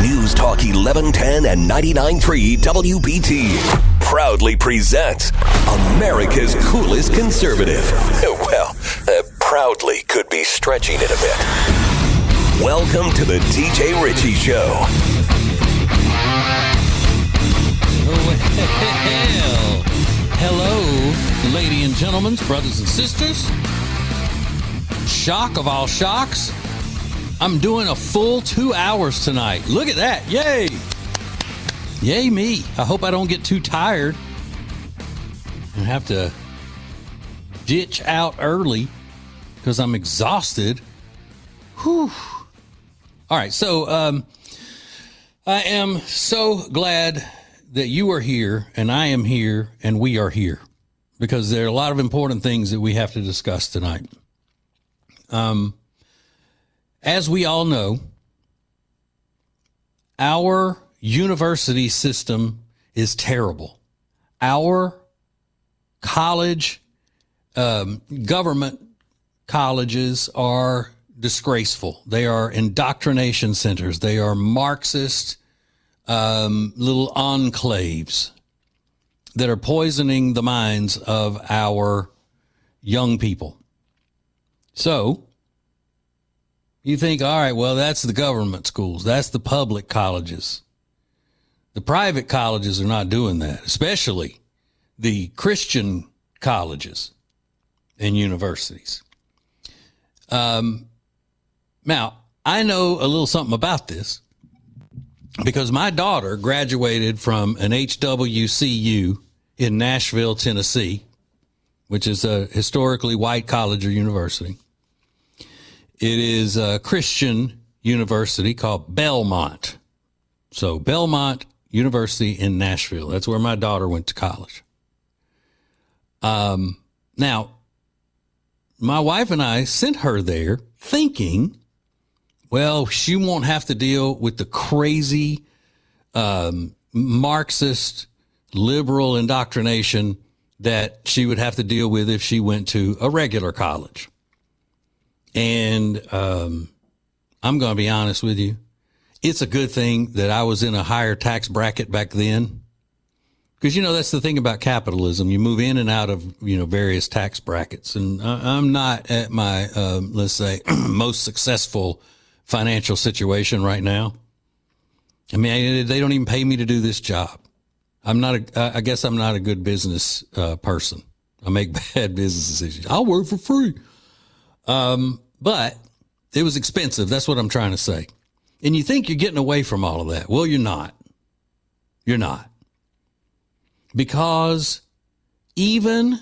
News Talk 1110 and 99.3 WBT proudly presents America's coolest conservative. Well, proudly could be stretching it a bit. Welcome to the DJ Ritchie Show. Well, hello, ladies and gentlemen, brothers and sisters. Shock of all shocks. I'm doing a full 2 hours tonight. Look at that. Yay. Yay me. I hope I don't get too tired and have to ditch out early because I'm exhausted. Whew. All right. So I am so glad that you are here and I am here and we are here because there are a lot of important things that we have to discuss tonight. As we all know, our university system is terrible. Our college, government colleges are disgraceful. They are indoctrination centers. They are Marxist little enclaves that are poisoning the minds of our young people. So you think, all right, well, that's the government schools. That's the public colleges. The private colleges are not doing that, especially the Christian colleges and universities. Now, I know a little something about this because my daughter graduated from an HWCU in Nashville, Tennessee, which is a historically white college or university. It is a Christian university called Belmont. So Belmont University in Nashville. That's where my daughter went to college. Now, my wife and I sent her there thinking, well, she won't have to deal with the crazy Marxist liberal indoctrination that she would have to deal with if she went to a regular college. And I'm going to be honest with you. It's a good thing that I was in a higher tax bracket back then. Because, you know, that's the thing about capitalism. You move in and out of, various tax brackets. And I'm not at my, let's say, most successful financial situation right now. I mean, they don't even pay me to do this job. I guess I'm not a good business person. I make bad business decisions. I'll work for free. But it was expensive. That's what I'm trying to say. And you think you're getting away from all of that. Well, you're not. You're not. Because even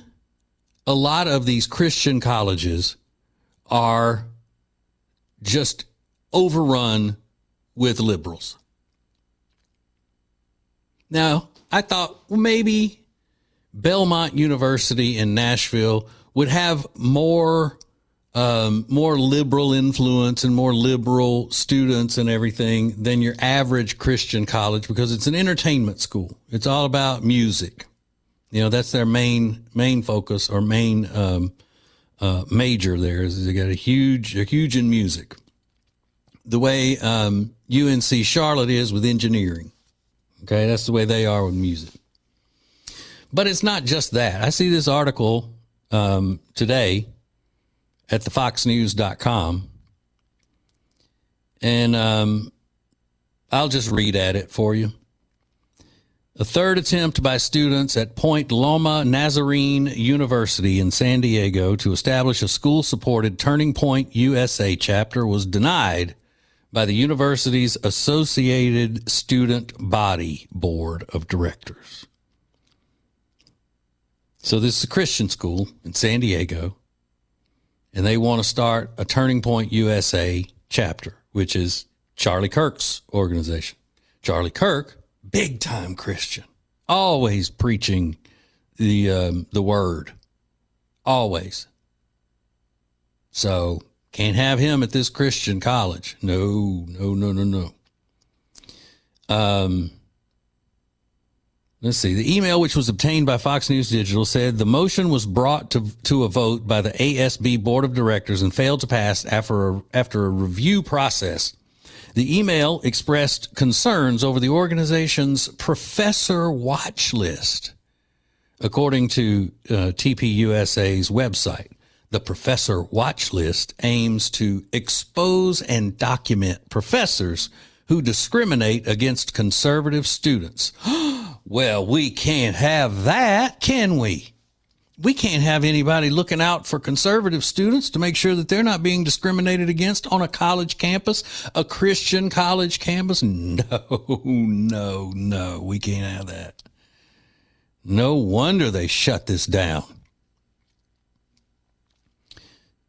a lot of these Christian colleges are just overrun with liberals. Now, I thought, well, maybe Belmont University in Nashville would have more liberal influence and more liberal students and everything than your average Christian college because it's an entertainment school. It's all about music. That's their main focus or main major there is they got they're huge in music. The way UNC Charlotte is with engineering. Okay, that's the way they are with music. But it's not just that. I see this article today at thefoxnews.com. And I'll just read at it for you. A third attempt by students at Point Loma Nazarene University in San Diego to establish a school-supported Turning Point USA chapter was denied by the university's Associated Student Body Board of Directors. So this is a Christian school in San Diego. And they want to start a Turning Point USA chapter, which is Charlie Kirk's organization. Charlie Kirk, big time Christian, always preaching the word, always. So can't have him at this Christian college. No. Let's see. The email, which was obtained by Fox News Digital, said the motion was brought to a vote by the ASB Board of Directors and failed to pass after a review process The email expressed concerns over the organization's professor watch list. According to TPUSA's website, the professor watch list aims to expose and document professors who discriminate against conservative students. Well, we can't have that, can we? We can't have anybody looking out for conservative students to make sure that they're not being discriminated against on a college campus, a Christian college campus. No, we can't have that. No wonder they shut this down.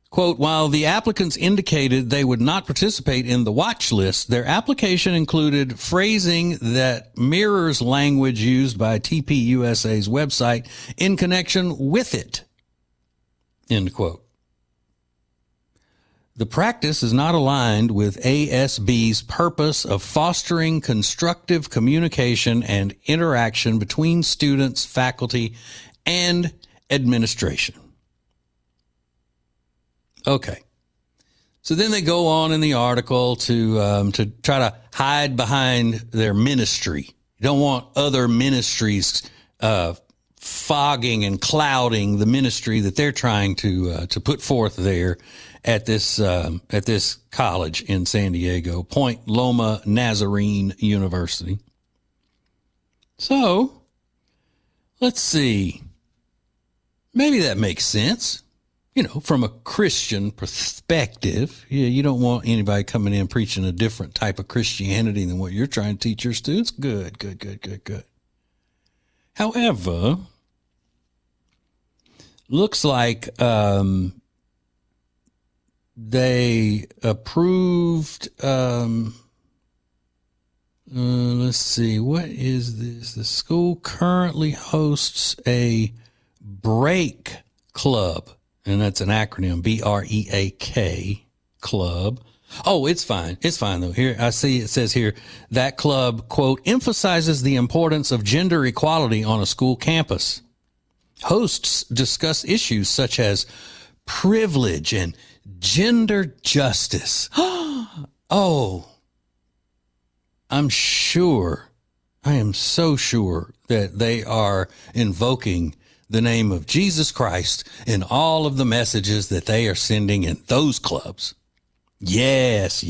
Quote, while the applicants indicated they would not participate in the watch list, their application included phrasing that mirrors language used by TPUSA's website in connection with it. End quote. The practice is not aligned with ASB's purpose of fostering constructive communication and interaction between students, faculty, and administration. Okay. So then they go on in the article to try to hide behind their ministry. You don't want other ministries fogging and clouding the ministry that they're trying to put forth there at this college in San Diego, Point Loma Nazarene University. So let's see. Maybe that makes sense. You know, from a Christian perspective, you don't want anybody coming in preaching a different type of Christianity than what you're trying to teach your students. Good. However, looks like they approved, let's see, what is this? The school currently hosts a break club. And that's an acronym, BREAK club. Oh, it's fine. It's fine, though. Here, I see it says here, that club, quote, emphasizes the importance of gender equality on a school campus. Hosts discuss issues such as privilege and gender justice. Oh, I am so sure that they are invoking the name of Jesus Christ in all of the messages that they are sending in those clubs. Yes.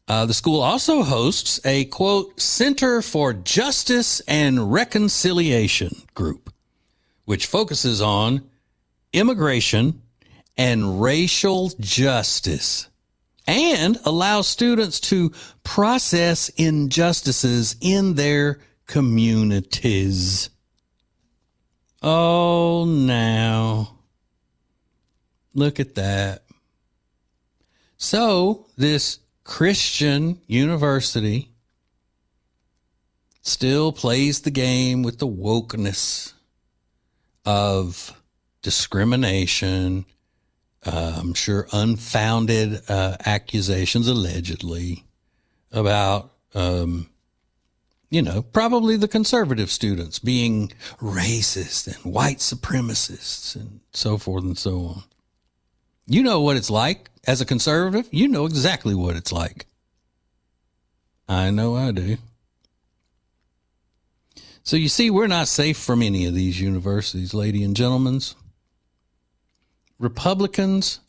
The school also hosts a, quote, Center for Justice and Reconciliation group, which focuses on immigration and racial justice and allows students to process injustices in their communities. Oh, now look at that. So this Christian university still plays the game with the wokeness of discrimination, I'm sure unfounded accusations allegedly about probably the conservative students being racist and white supremacists and so forth and so on. You know what it's like as a conservative. You know exactly what it's like. I know I do. So you see, we're not safe from any of these universities, ladies and gentlemen. Republicans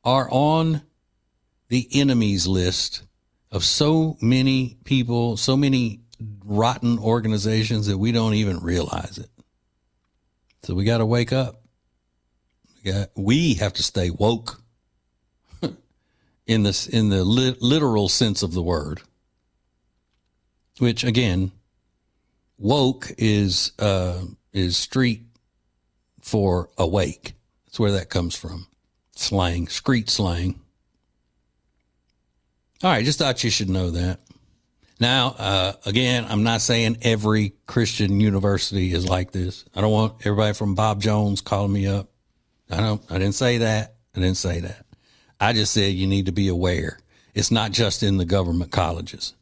are on the enemies list of so many people, so many rotten organizations that we don't even realize it. So we got to wake up. We have to stay woke in the literal sense of the word, which again, woke is street for awake. That's where that comes from. Slang, street slang. All right, just thought you should know that. Now, again, I'm not saying every Christian university is like this. I don't want everybody from Bob Jones calling me up. I didn't say that. I just said you need to be aware. It's not just in the government colleges.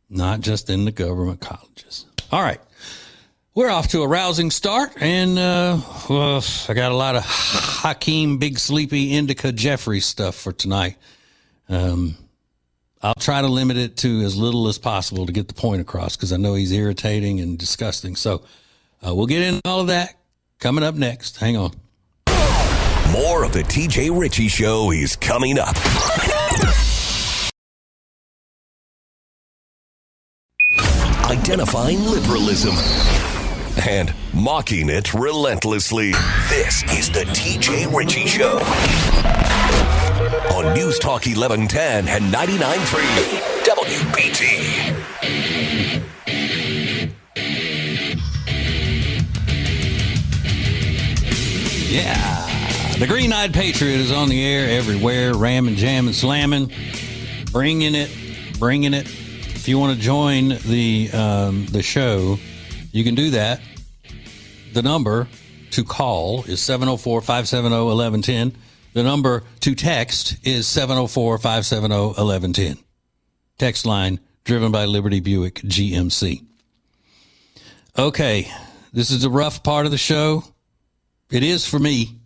Not just in the government colleges. All right. We're off to a rousing start, and well, I got a lot of Hakeem Big Sleepy Indica Jeffries stuff for tonight. I'll try to limit it to as little as possible to get the point across, because I know he's irritating and disgusting. So we'll get into all of that coming up next. Hang on. More of the TJ Ritchie Show is coming up. Identifying liberalism and mocking it relentlessly. This is the TJ Ritchie Show on News Talk 1110 and 99.3 WBT. Yeah, the Green-Eyed Patriot is on the air everywhere, ramming, jamming, slamming, bringing it. If you want to join the show, you can do that. The number to call is 704-570-1110. The number to text is 704-570-1110. Text line driven by Liberty Buick GMC. Okay, this is the rough part of the show. It is for me,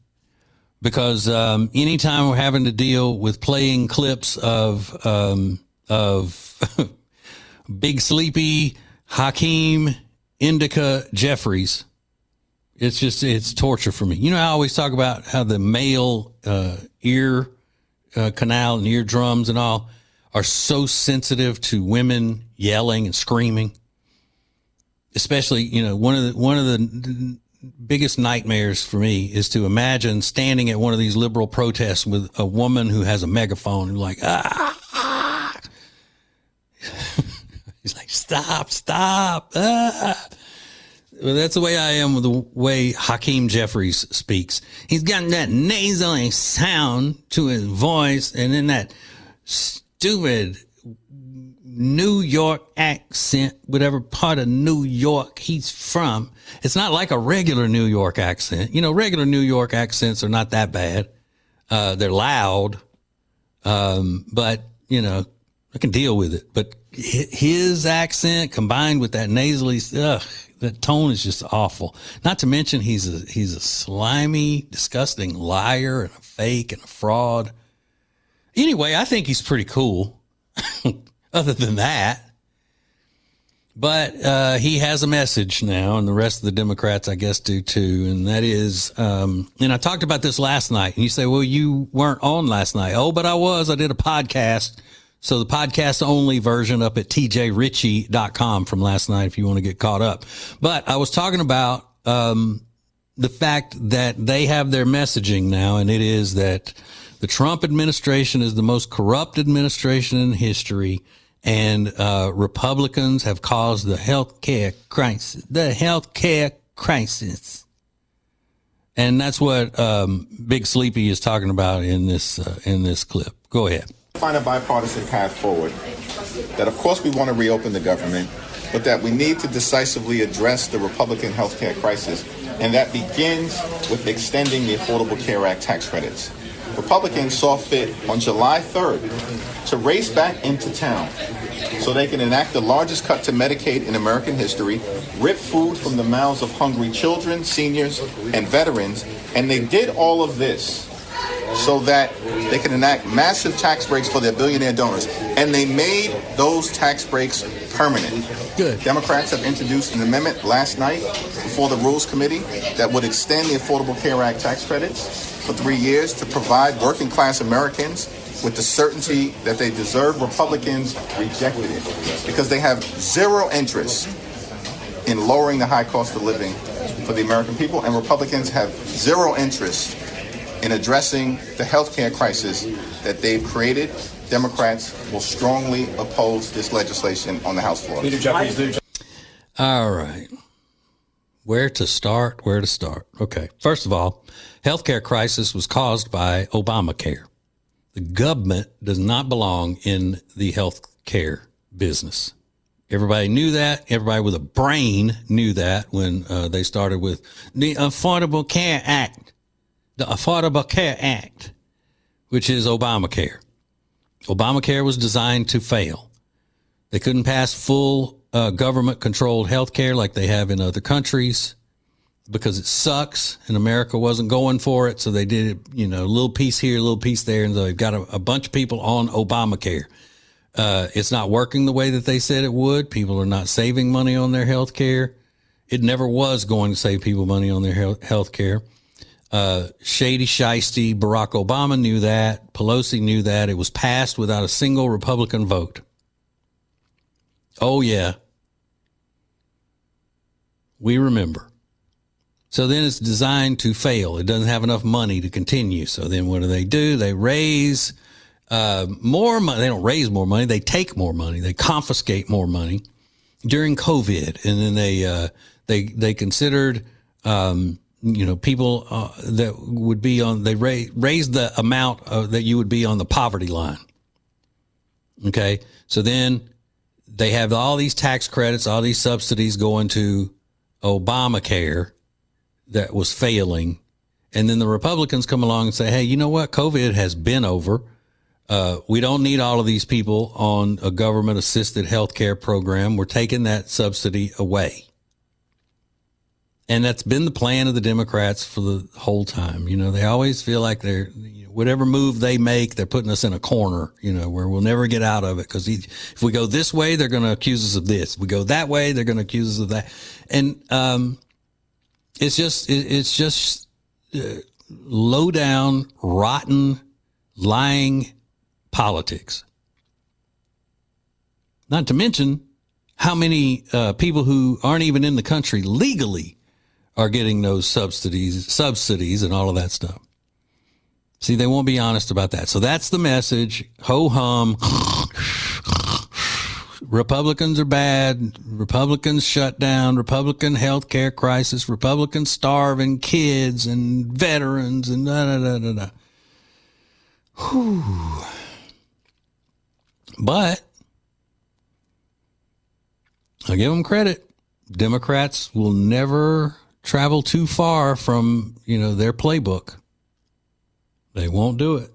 because anytime we're having to deal with playing clips of Big Sleepy Hakeem Indica Jeffries, it's torture for me. You know, I always talk about how the male ear canal and eardrums and all are so sensitive to women yelling and screaming. Especially, you know, one of the biggest nightmares for me is to imagine standing at one of these liberal protests with a woman who has a megaphone and like, he's like, stop. Well, that's the way I am with the way Hakeem Jeffries speaks. He's got that nasally sound to his voice, and then that stupid New York accent, whatever part of New York he's from. It's not like a regular New York accent. You know, regular New York accents are not that bad. They're loud. But, you know, I can deal with it. But his accent combined with that nasally, that tone is just awful. Not to mention he's a slimy, disgusting liar and a fake and a fraud. Anyway, I think he's pretty cool. Other than that, but he has a message now, and the rest of the Democrats, I guess, do too. And that is, and I talked about this last night. And you say, well, you weren't on last night. Oh, but I was. I did a podcast. So the podcast only version up at tjritchie.com from last night if you want to get caught up. But I was talking about the fact that they have their messaging now, and it is that the Trump administration is the most corrupt administration in history. And Republicans have caused the healthcare crisis. And that's what Big Sleepy is talking about in this clip. Go ahead. Find a bipartisan path forward. That, of course, we want to reopen the government, but that we need to decisively address the Republican healthcare crisis. And that begins with extending the Affordable Care Act tax credits. Republicans saw fit on July 3rd to race back into town so they can enact the largest cut to Medicaid in American history, rip food from the mouths of hungry children, seniors, and veterans. And they did all of this so that they can enact massive tax breaks for their billionaire donors. And they made those tax breaks permanent. Good. Democrats have introduced an amendment last night before the Rules Committee that would extend the Affordable Care Act tax credits for 3 years to provide working class Americans with the certainty that they deserve. Republicans rejected it because they have zero interest in lowering the high cost of living for the American people, and Republicans have zero interest in addressing the health care crisis that they've created. Democrats will strongly oppose this legislation on the House floor. All right. Where to start? Okay. First of all, healthcare crisis was caused by Obamacare. The government does not belong in the healthcare business. Everybody knew that. Everybody with a brain knew that when they started with the Affordable Care Act. The Affordable Care Act, which is Obamacare. Obamacare was designed to fail. They couldn't pass full government-controlled health care like they have in other countries because it sucks, and America wasn't going for it, so they did it, a little piece here, a little piece there, and they've got a bunch of people on Obamacare. It's not working the way that they said it would. People are not saving money on their health care. It never was going to save people money on their health care. Shady, shisty Barack Obama knew that. Pelosi knew that. It was passed without a single Republican vote. Oh, yeah. We remember. So then it's designed to fail. It doesn't have enough money to continue. So then what do? They raise more money. They don't raise more money. They take more money. They confiscate more money during COVID. And then they considered, people that would be on, they raised the amount that you would be on the poverty line. Okay. So then they have all these tax credits, all these subsidies going to Obamacare that was failing. And then the Republicans come along and say, hey, you know what? COVID has been over. We don't need all of these people on a government assisted healthcare program. We're taking that subsidy away. And that's been the plan of the Democrats for the whole time. They always feel like they're, whatever move they make, they're putting us in a corner, where we'll never get out of it. Because if we go this way, they're going to accuse us of this. If we go that way, they're going to accuse us of that. And it's just low down, rotten, lying politics. Not to mention how many people who aren't even in the country legally are getting those subsidies and all of that stuff. See, they won't be honest about that. So that's the message. Ho hum. Republicans are bad. Republicans shut down. Republican health care crisis. Republicans starving kids and veterans and da-da-da-da-da. Whew. But I give them credit. Democrats will never travel too far from, their playbook. They won't do it.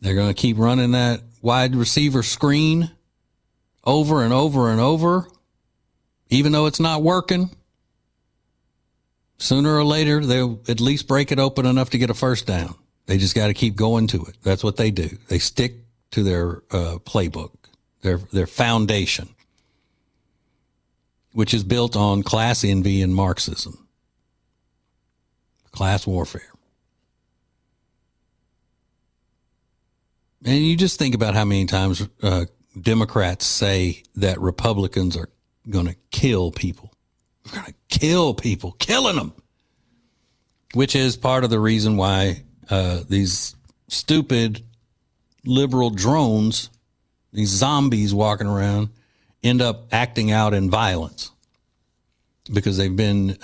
They're going to keep running that wide receiver screen over and over and over, even though it's not working. Sooner or later, they'll at least break it open enough to get a first down. They just got to keep going to it. That's what they do. They stick to their playbook, their foundation, which is built on class envy and Marxism, class warfare. And you just think about how many times Democrats say that Republicans are going to kill people. We're going to kill people, killing them, which is part of the reason why these stupid liberal drones, these zombies walking around, end up acting out in violence because they've been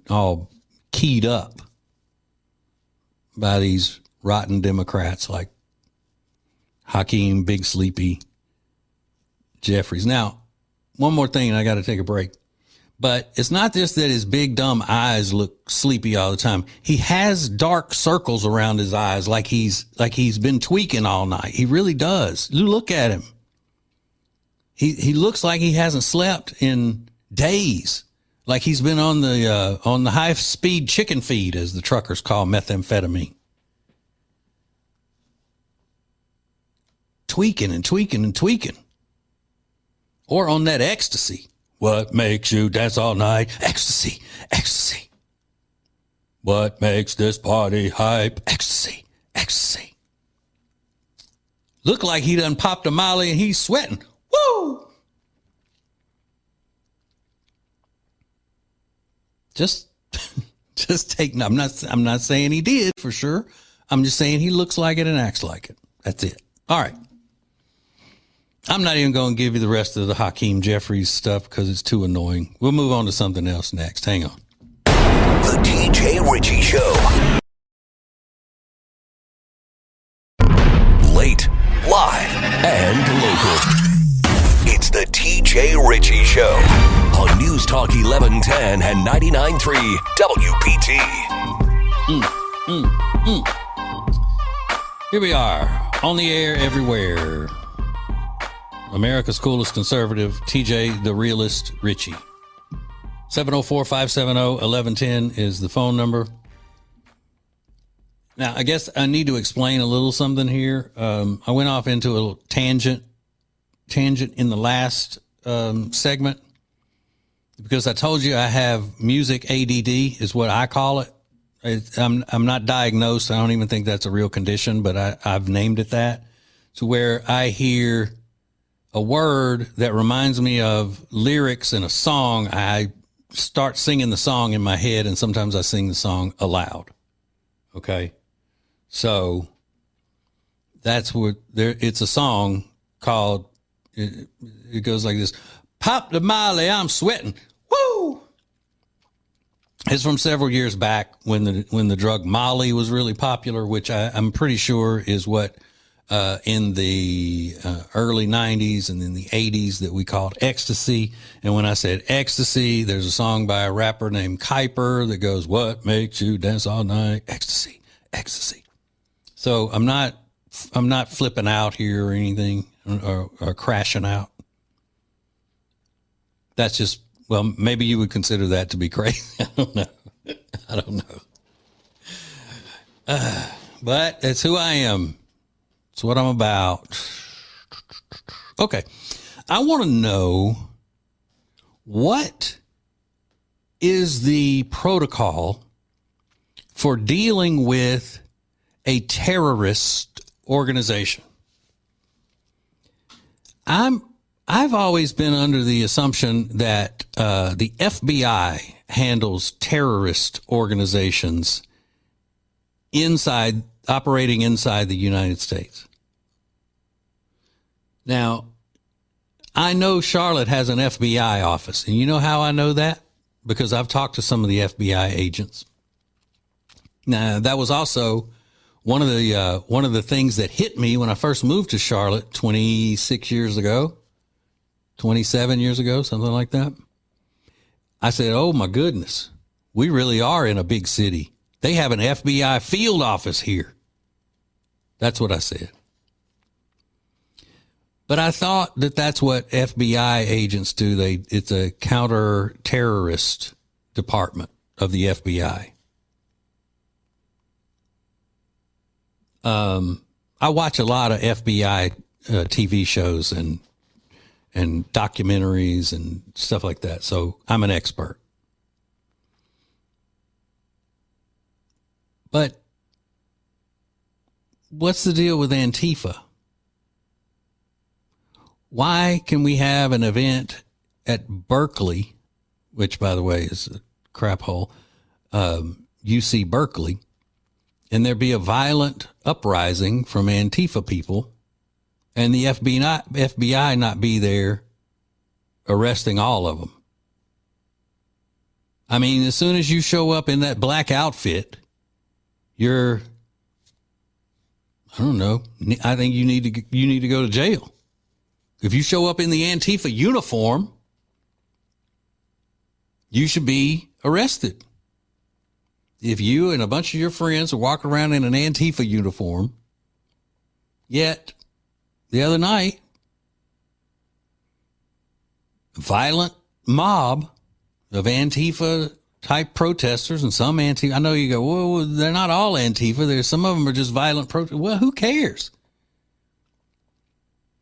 all keyed up by these rotten Democrats like Hakeem Big Sleepy Jeffries. Now, one more thing, and I got to take a break. But it's not just that his big dumb eyes look sleepy all the time. He has dark circles around his eyes like he's been tweaking all night. He really does. You look at him. He looks like he hasn't slept in days. Like he's been on the high speed chicken feed, as the truckers call methamphetamine. Tweaking and tweaking and tweaking. Or on that ecstasy. What makes you dance all night? Ecstasy, ecstasy. What makes this party hype? Ecstasy, ecstasy. Look like he done popped a molly and he's sweating. Woo! Just take. I'm not saying he did for sure. I'm just saying he looks like it and acts like it. That's it. All right. I'm not even going to give you the rest of the Hakeem Jeffries stuff because it's too annoying. We'll move on to something else next. Hang on. The TJ Ritchie Show. Late, live, and local. It's the TJ Ritchie Show on News Talk 1110 and 99.3 WPT. Here we are On the air everywhere. America's coolest conservative, TJ the realist, Ritchie. 704-570-1110 is the phone number. Now, I guess I need to explain a little something here. I went off into a little tangent in the last segment because I told you I have music ADD is what I call it. I'm not diagnosed. I don't even think that's a real condition, but I've named it that. To where I hear a word that reminds me of lyrics in a song, I start singing the song in my head, and sometimes I sing the song aloud. Okay? So that's what it's a song called, it goes like this. Pop the Molly, I'm sweating. Woo! It's from several years back when the drug Molly was really popular, which I'm pretty sure is what in the early 90s and in the 80s that we called ecstasy. And when I said ecstasy, there's a song by a rapper named Kuiper that goes, "What makes you dance all night? Ecstasy, ecstasy." So I'm not flipping out here or anything or crashing out. That's just, well, maybe you would consider that to be crazy. I don't know. But it's who I am. It's what I'm about. Okay. I want to know, what is the protocol for dealing with a terrorist organization? I've always been under the assumption that the FBI handles terrorist organizations operating inside the United States. Now, I know Charlotte has an FBI office, and you know how I know that? Because I've talked to some of the FBI agents. Now, that was also one of the things that hit me when I first moved to Charlotte 26 years ago. 27 years ago, something like that. I said, oh my goodness, we really are in a big city. They have an FBI field office here. That's what I said. But I thought that that's what FBI agents do. It's a counter-terrorist department of the FBI. I watch a lot of FBI TV shows and documentaries and stuff like that. So I'm an expert. But what's the deal with Antifa? Why can we have an event at Berkeley, which, by the way, is a crap hole, UC Berkeley, and there be a violent uprising from Antifa people, and the FBI not be there arresting all of them? I mean, as soon as you show up in that black outfit, I don't know, I think you need to go to jail. If you show up in the Antifa uniform, you should be arrested. If you and a bunch of your friends are walking around in an Antifa uniform, yet the other night, a violent mob of Antifa type protesters and some Antifa, I know you go, well, they're not all Antifa. There's some of them are just violent protesters. Well, who cares?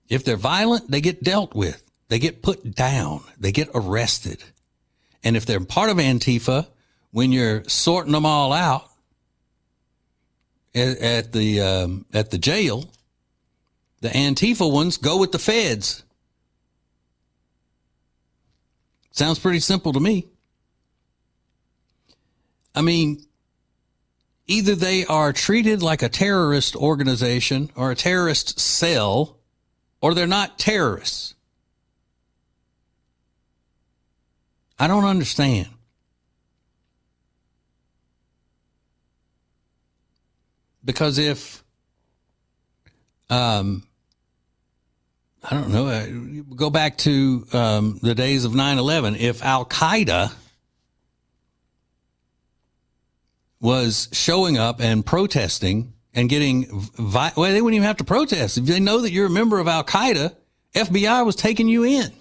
If they're violent, they get dealt with. They get put down. They get arrested. And if they're part of Antifa, when you're sorting them all out at the jail, the Antifa ones go with the feds. Sounds pretty simple to me. I mean, either they are treated like a terrorist organization or a terrorist cell, or they're not terrorists. I don't understand. Because if, I don't know, go back to the days of 9/11, if Al-Qaeda was showing up and protesting and getting, well, they wouldn't even have to protest. If they know that you're a member of Al Qaeda, FBI was taking you in.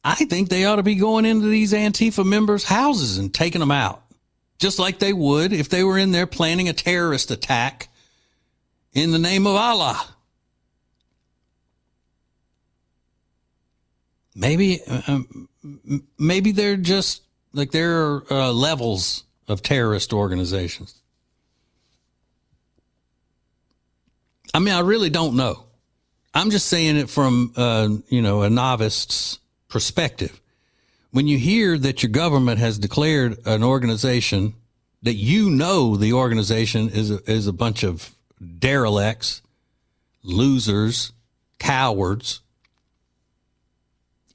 I think they ought to be going into these Antifa members' houses and taking them out, just like they would if they were in there planning a terrorist attack in the name of Allah. Maybe they're just like there are levels of terrorist organizations. I mean, I really don't know. I'm just saying it from, a novice's perspective. When you hear that your government has declared an organization that the organization is a bunch of derelicts, losers, cowards,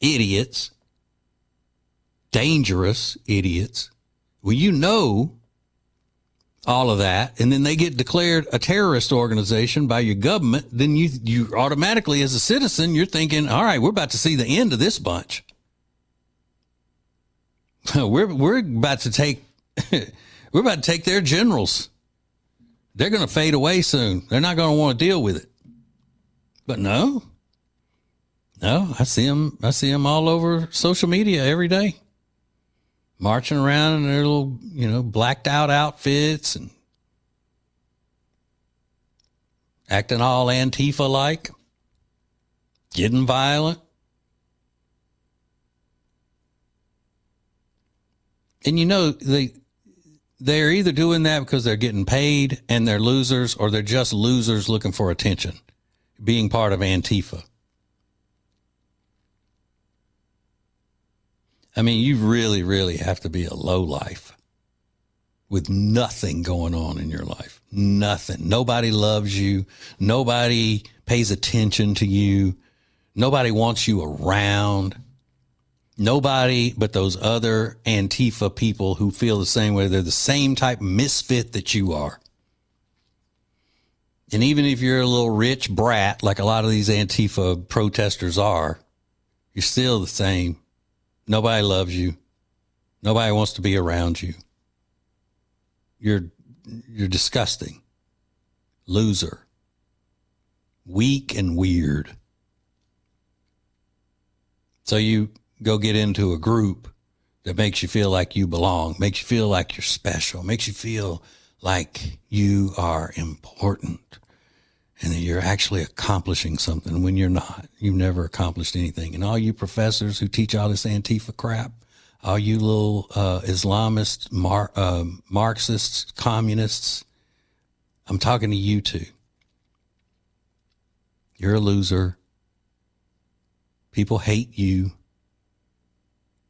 idiots, dangerous idiots. Well, you know all of that, and then they get declared a terrorist organization by your government, then you automatically, as a citizen, you're thinking, all right, we're about to see the end of this bunch. We're about to take their generals. They're going to fade away soon. They're not going to want to deal with it. But no, I see them all over social media every day, marching around in their little, blacked out outfits and acting all Antifa-like, getting violent. And they're either doing that because they're getting paid and they're losers, or they're just losers looking for attention, being part of Antifa. I mean, you really, really have to be a lowlife with nothing going on in your life. Nothing. Nobody loves you. Nobody pays attention to you. Nobody wants you around. Nobody but those other Antifa people who feel the same way. They're the same type misfit that you are. And even if you're a little rich brat, like a lot of these Antifa protesters are, you're still the same. Nobody loves you. Nobody wants to be around you. You're disgusting. Loser. Weak and weird. So you go get into a group that makes you feel like you belong, makes you feel like you're special, makes you feel like you are important and that you're actually accomplishing something when you're not. You've never accomplished anything. And all you professors who teach all this Antifa crap, all you little Islamists, Marxists, communists, I'm talking to you too. You're a loser. People hate you.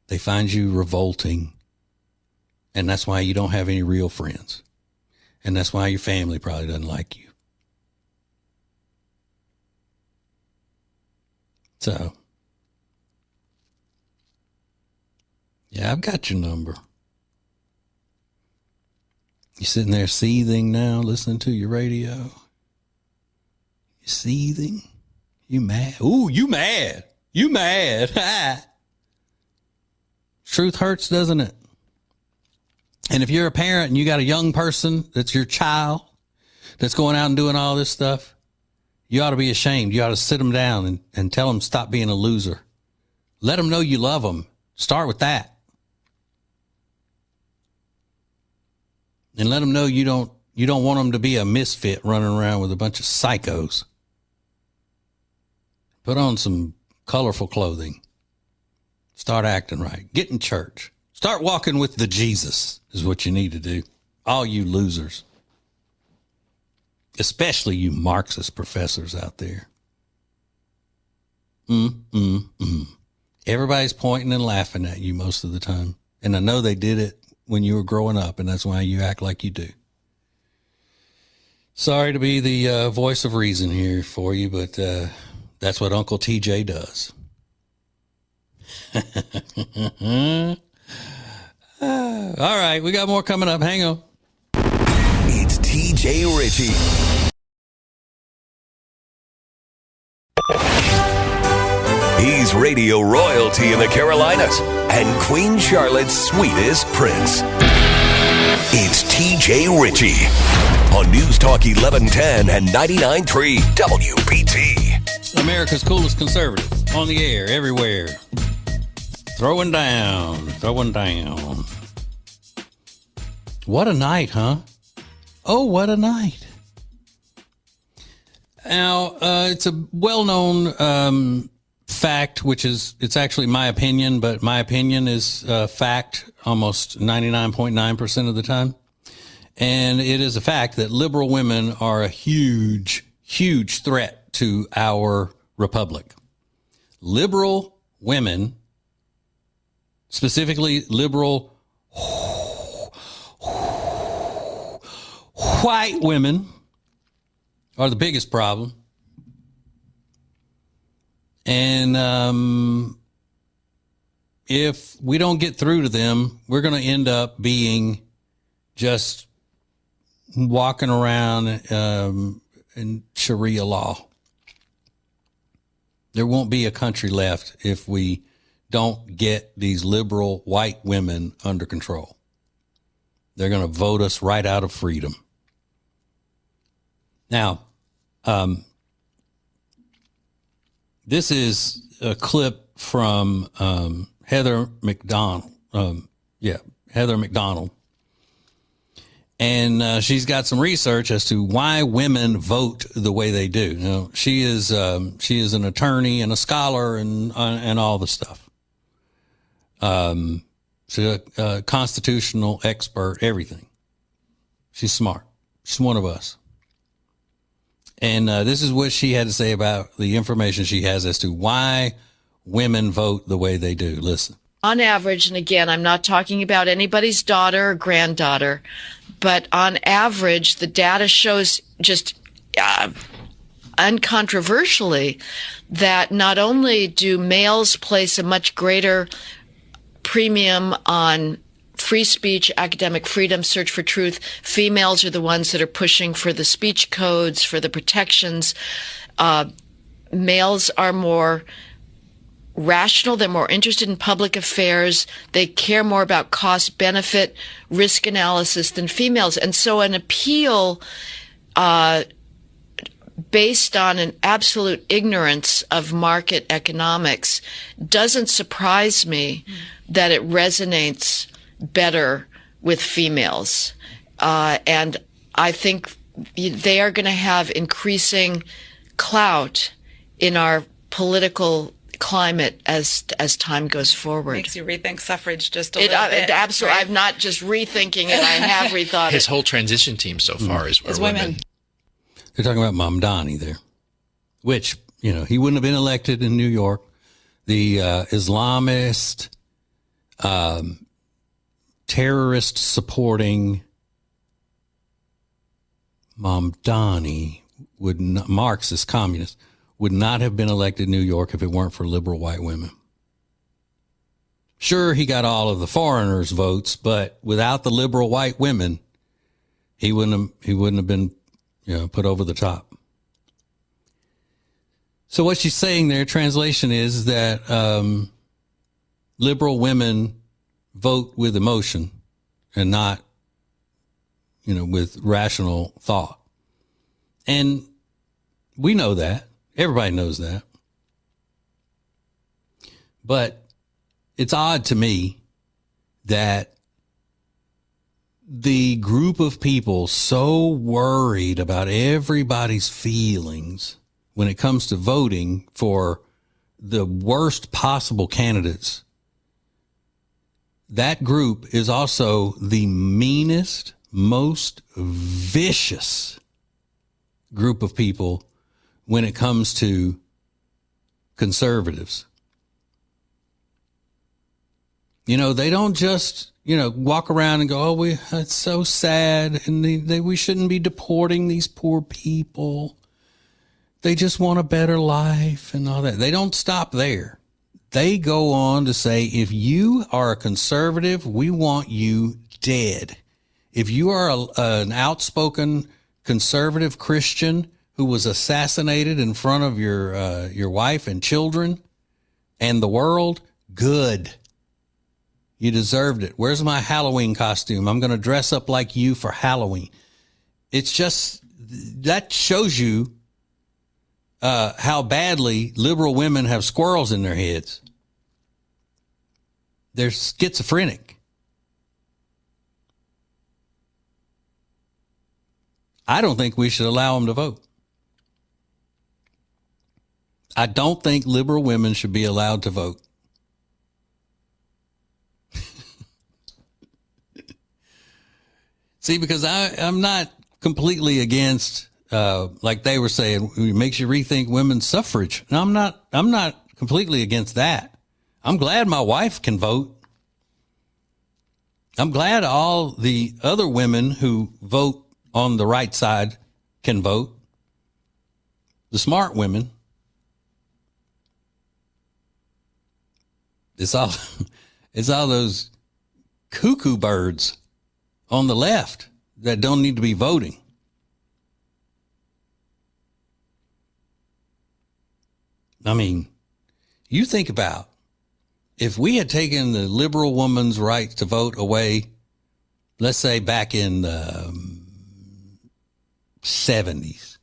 They find you revolting. And that's why you don't have any real friends. And that's why your family probably doesn't like you. So, yeah, I've got your number. You sitting there seething now, listening to your radio? You seething? You mad? Ooh, you mad. You mad. Truth hurts, doesn't it? And if you're a parent and you got a young person that's your child that's going out and doing all this stuff, you ought to be ashamed. You ought to sit them down and tell them stop being a loser. Let them know you love them. Start with that. And let them know you don't want them to be a misfit running around with a bunch of psychos. Put on some colorful clothing. Start acting right. Get in church. Start walking with the Jesus is what you need to do. All you losers. Especially you Marxist professors out there. Everybody's pointing and laughing at you most of the time. And I know they did it when you were growing up, and that's why you act like you do. Sorry to be the voice of reason here for you, but that's what Uncle TJ does. All right, we got more coming up. Hang on. It's TJ Ritchie. He's radio royalty in the Carolinas and Queen Charlotte's sweetest prince. It's TJ Ritchie on News Talk 1110 and 99.3 WBT. America's coolest conservative on the air, everywhere. Throwing down. What a night, huh? Oh, what a night. Now, it's a well-known fact, it's actually my opinion, but my opinion is fact almost 99.9% of the time. And it is a fact that liberal women are a huge, huge threat to our republic. Liberal women, specifically liberal white women, are the biggest problem. And if we don't get through to them, we're going to end up being just walking around in Sharia law. There won't be a country left if we don't get these liberal white women under control. They're going to vote us right out of freedom. Now, this is a clip from Heather McDonald. Heather McDonald. And she's got some research as to why women vote the way they do. You know, she is an attorney and a scholar and all the stuff. She's a constitutional expert, everything. She's smart. She's one of us. And this is what she had to say about the information she has as to why women vote the way they do. Listen. On average, and again, I'm not talking about anybody's daughter or granddaughter, but on average, the data shows just uncontroversially that not only do males place a much greater premium on free speech, academic freedom, search for truth, females are the ones that are pushing for the speech codes, for the protections. Males are more rational. They're more interested in public affairs. They care more about cost, benefit, risk analysis than females. And so an appeal based on an absolute ignorance of market economics doesn't surprise me that it resonates better with females. And I think they are going to have increasing clout in our political climate as time goes forward. Makes you rethink suffrage just a little bit. It absolutely. Right? I'm not just rethinking it. I have rethought it. His whole transition team so far is women. They're talking about Mamdani there, which, you know, he wouldn't have been elected in New York. The Islamist, terrorist supporting Mamdani Marxist communist would not have been elected in New York if it weren't for liberal white women. Sure, he got all of the foreigners' votes, but without the liberal white women, he wouldn't have been, you know, put over the top. So what she's saying there, translation is that liberal women vote with emotion and not, you know, with rational thought. And we know that. Everybody knows that. But it's odd to me that the group of people so worried about everybody's feelings when it comes to voting for the worst possible candidates, that group is also the meanest, most vicious group of people when it comes to conservatives. You know, they don't just, you know, walk around and go, oh, it's so sad, and we shouldn't be deporting these poor people. They just want a better life and all that. They don't stop there. They go on to say, if you are a conservative, we want you dead. If you are an outspoken conservative Christian who was assassinated in front of your wife and children and the world, good. You deserved it. Where's my Halloween costume? I'm going to dress up like you for Halloween. It's just, that shows you how badly liberal women have squirrels in their heads. They're schizophrenic. I don't think we should allow them to vote. I don't think liberal women should be allowed to vote. See, because I'm not completely against, like they were saying, it makes you rethink women's suffrage. No, I'm not completely against that. I'm glad my wife can vote. I'm glad all the other women who vote on the right side can vote. The smart women. It's all those cuckoo birds on the left that don't need to be voting. I mean, you think about if we had taken the liberal woman's right to vote away, let's say back in the 70s,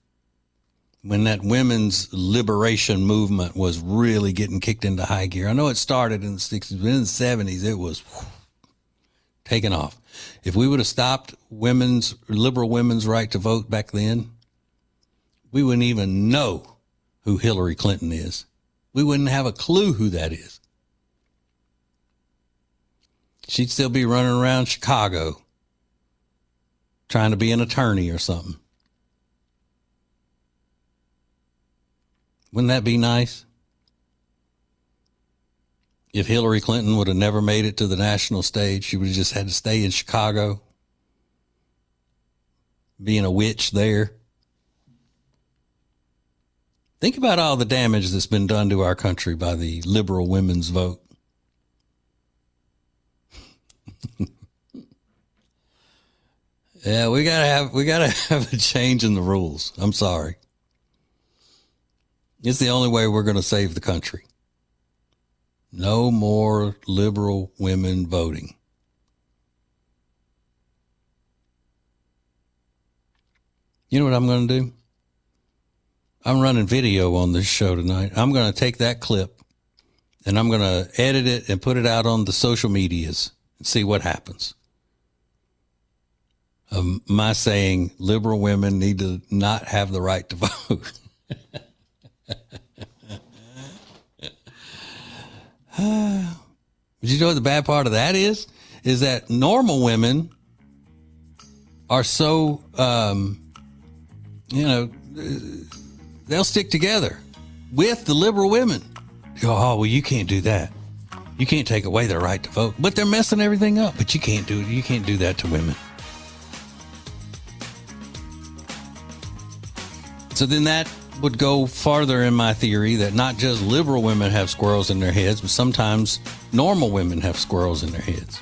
when that women's liberation movement was really getting kicked into high gear. I know it started in the 60s, but in the 70s, it was taken off. If we would have stopped liberal women's right to vote back then, we wouldn't even know who Hillary Clinton is. We wouldn't have a clue who that is. She'd still be running around Chicago trying to be an attorney or something. Wouldn't that be nice? If Hillary Clinton would have never made it to the national stage, she would have just had to stay in Chicago, being a witch there. Think about all the damage that's been done to our country by the liberal women's vote. Yeah, we gotta have a change in the rules. I'm sorry. It's the only way we're going to save the country. No more liberal women voting. You know what I'm going to do? I'm running video on this show tonight. I'm going to take that clip and I'm going to edit it and put it out on the social medias and see what happens. My saying liberal women need to not have the right to vote. But you know what the bad part of that is? Is that normal women are so, they'll stick together with the liberal women. Oh, well, you can't do that. You can't take away their right to vote. But they're messing everything up. But you can't do that to women. So then that would go farther in my theory that not just liberal women have squirrels in their heads, but sometimes normal women have squirrels in their heads.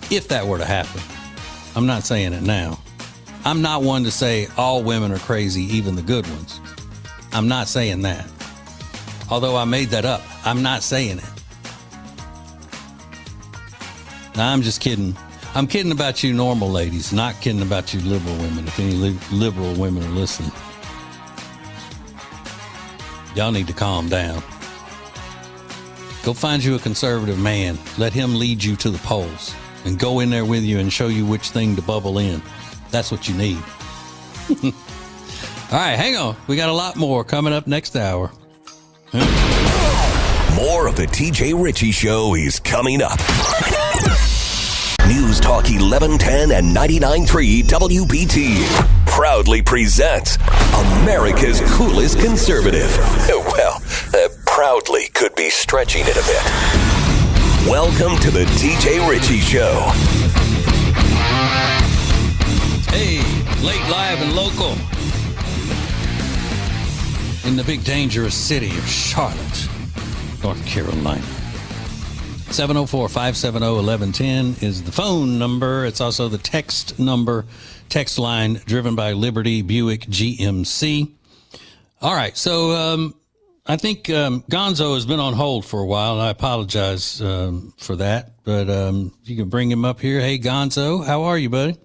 If that were to happen. I'm not saying it now. I'm not one to say all women are crazy, even the good ones. I'm not saying that. Although I made that up. I'm not saying it. Now, I'm just kidding. I'm kidding about you normal ladies, not kidding about you liberal women, if any liberal women are listening. Y'all need to calm down. Go find you a conservative man. Let him lead you to the polls and go in there with you and show you which thing to bubble in. That's what you need. All right, hang on. We got a lot more coming up next hour. More of the TJ Ritchie Show is coming up. News Talk 1110 and 99.3 WBT proudly presents America's coolest conservative. Well, proudly could be stretching it a bit. Welcome to the TJ Ritchie Show. Hey, late, live, and local in the big dangerous city of Charlotte, North Carolina. 704-570-1110 is the phone number. It's also the text number, text line driven by Liberty Buick GMC. All right, so I think Gonzo has been on hold for a while, and I apologize for that. But you can bring him up here. Hey, Gonzo, how are you, buddy?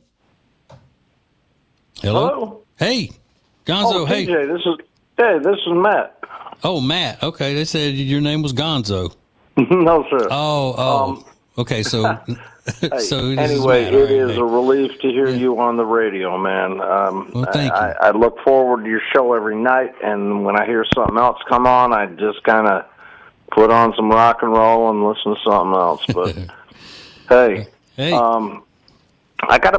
Hello? Hey, Gonzo. Hey, TJ, this is Matt. Oh, Matt. Okay, they said your name was Gonzo. No, sir. Okay. So, so anyway, it is a relief to hear you on the radio, man. Well, thank you. I look forward to your show every night, and when I hear something else come on, I just kind of put on some rock and roll and listen to something else. But hey. I got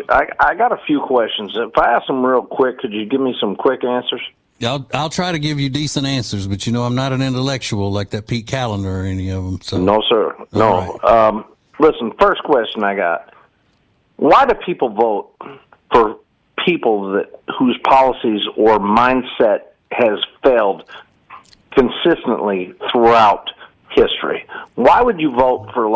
I got a few questions. If I ask them real quick, could you give me some quick answers? I'll try to give you decent answers, but I'm not an intellectual like that Pete Callender or any of them. So. No, sir. No. Right. Listen, first question I got. Why do people vote for people whose policies or mindset has failed consistently throughout history? Why would you vote for,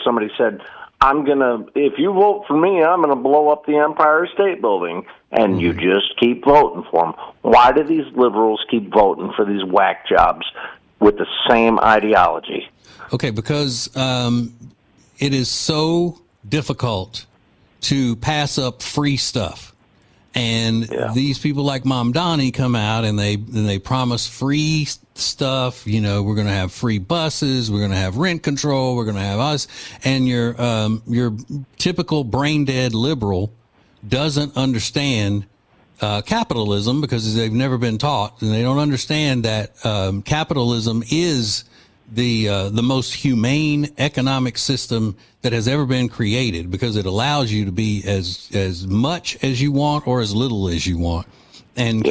somebody said, if you vote for me, I'm going to blow up the Empire State Building, and you just keep voting for them. Why do these liberals keep voting for these whack jobs with the same ideology? Okay, because it is so difficult to pass up free stuff. And these people like Mom Donnie come out and they promise free stuff. We're going to have free buses. We're going to have rent control. We're going to have us. And your typical brain dead liberal doesn't understand capitalism because they've never been taught, and they don't understand that capitalism is the most humane economic system that has ever been created, because it allows you to be as much as you want or as little as you want. And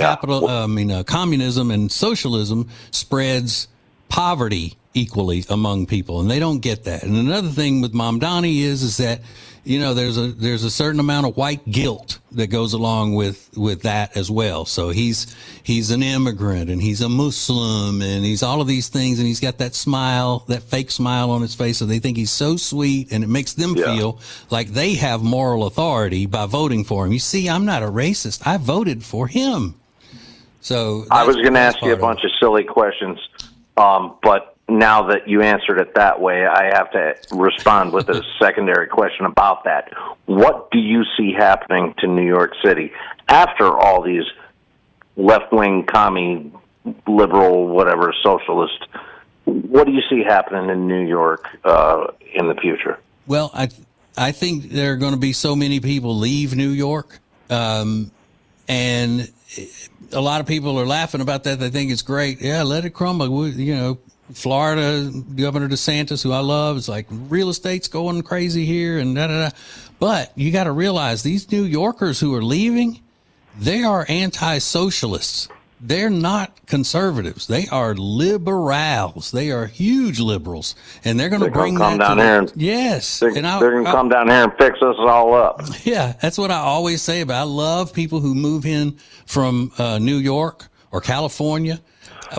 communism and socialism spreads poverty equally among people, and they don't get that. And another thing with Mom Donnie is that there's a certain amount of white guilt that goes along with that as well. So he's an immigrant, and he's a Muslim, and he's all of these things, and he's got that smile, that fake smile on his face, so they think he's so sweet, and it makes them feel like they have moral authority by voting for him. You see, I'm not a racist. I voted for him. So I was going to ask you a bunch of silly questions, but now that you answered it that way, I have to respond with a secondary question about that. What do you see happening to New York City after all these left-wing, commie, liberal, whatever, socialist? What do you see happening in New York in the future? Well, I think there are going to be so many people leave New York, and a lot of people are laughing about that. They think it's great. Yeah, let it crumble. Florida Governor DeSantis, who I love, is like, real estate's going crazy here and da-da-da. But you got to realize these New Yorkers who are leaving, they are anti-socialists. They're not conservatives. They are liberals. They are huge liberals, and they're going to bring that down here. Yes, they're going to come down here and fix us all up. Yeah, that's what I always say about. I love people who move in from New York or California,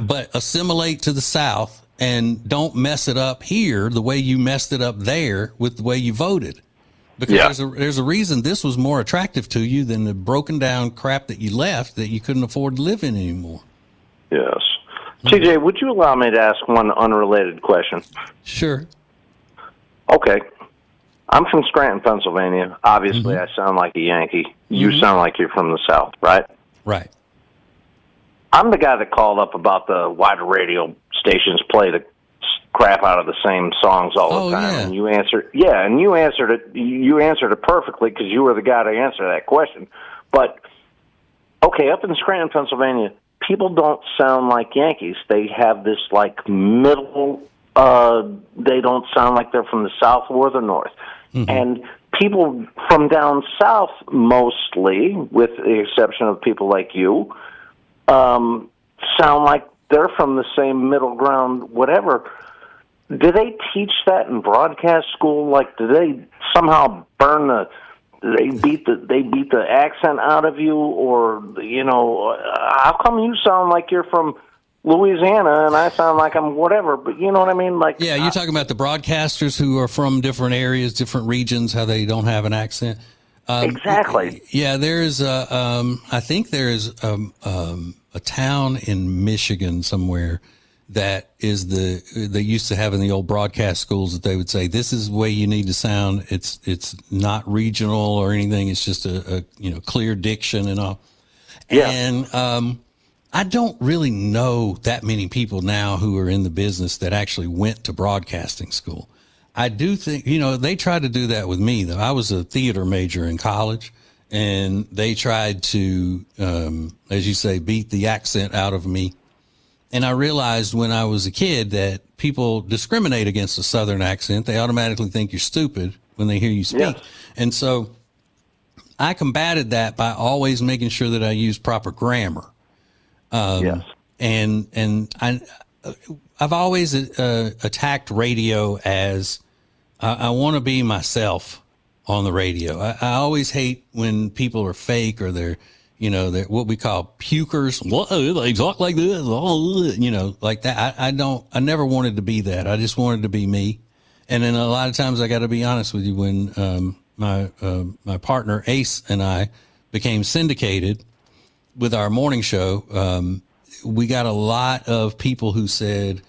but assimilate to the South and don't mess it up here the way you messed it up there with the way you voted. Because there's a reason this was more attractive to you than the broken down crap that you left that you couldn't afford to live in anymore. Yes. TJ, would you allow me to ask one unrelated question? Sure. Okay. I'm from Scranton, Pennsylvania. Obviously, I sound like a Yankee. You sound like you're from the South, right? Right. I'm the guy that called up about why the radio stations play the crap out of the same songs all the time. Yeah. And you answered it. You answered it perfectly because you were the guy to answer that question. But okay, up in Scranton, Pennsylvania, people don't sound like Yankees. They have this middle. They don't sound like they're from the South or the North. And people from down south, mostly, with the exception of people like you, sound like they're from the same middle ground, whatever. Do they teach that in broadcast school? Do they somehow they beat the accent out of you, or how come you sound like you're from Louisiana and I sound like I'm whatever? But you know what I mean? Yeah, you're talking about the broadcasters who are from different areas, different regions, how they don't have an accent. Exactly. Yeah, there is I think there is a town in Michigan somewhere that is they used to have in the old broadcast schools that they would say, this is the way you need to sound. It's not regional or anything. It's just a clear diction and all. Yeah. And, I don't really know that many people now who are in the business that actually went to broadcasting school. I do think, they tried to do that with me though. I was a theater major in college, and they tried to, as you say, beat the accent out of me. And I realized when I was a kid that people discriminate against a Southern accent. They automatically think you're stupid when they hear you speak. Yeah. And so I combated that by always making sure that I use proper grammar. Yes. And I've always attacked radio as I want to be myself on the radio. I always hate when people are fake or they're what we call pukers. What they talk like this, like that. I never wanted to be that. I just wanted to be me. And then a lot of times I got to be honest with you. When my partner Ace and I became syndicated with our morning show, we got a lot of people who said,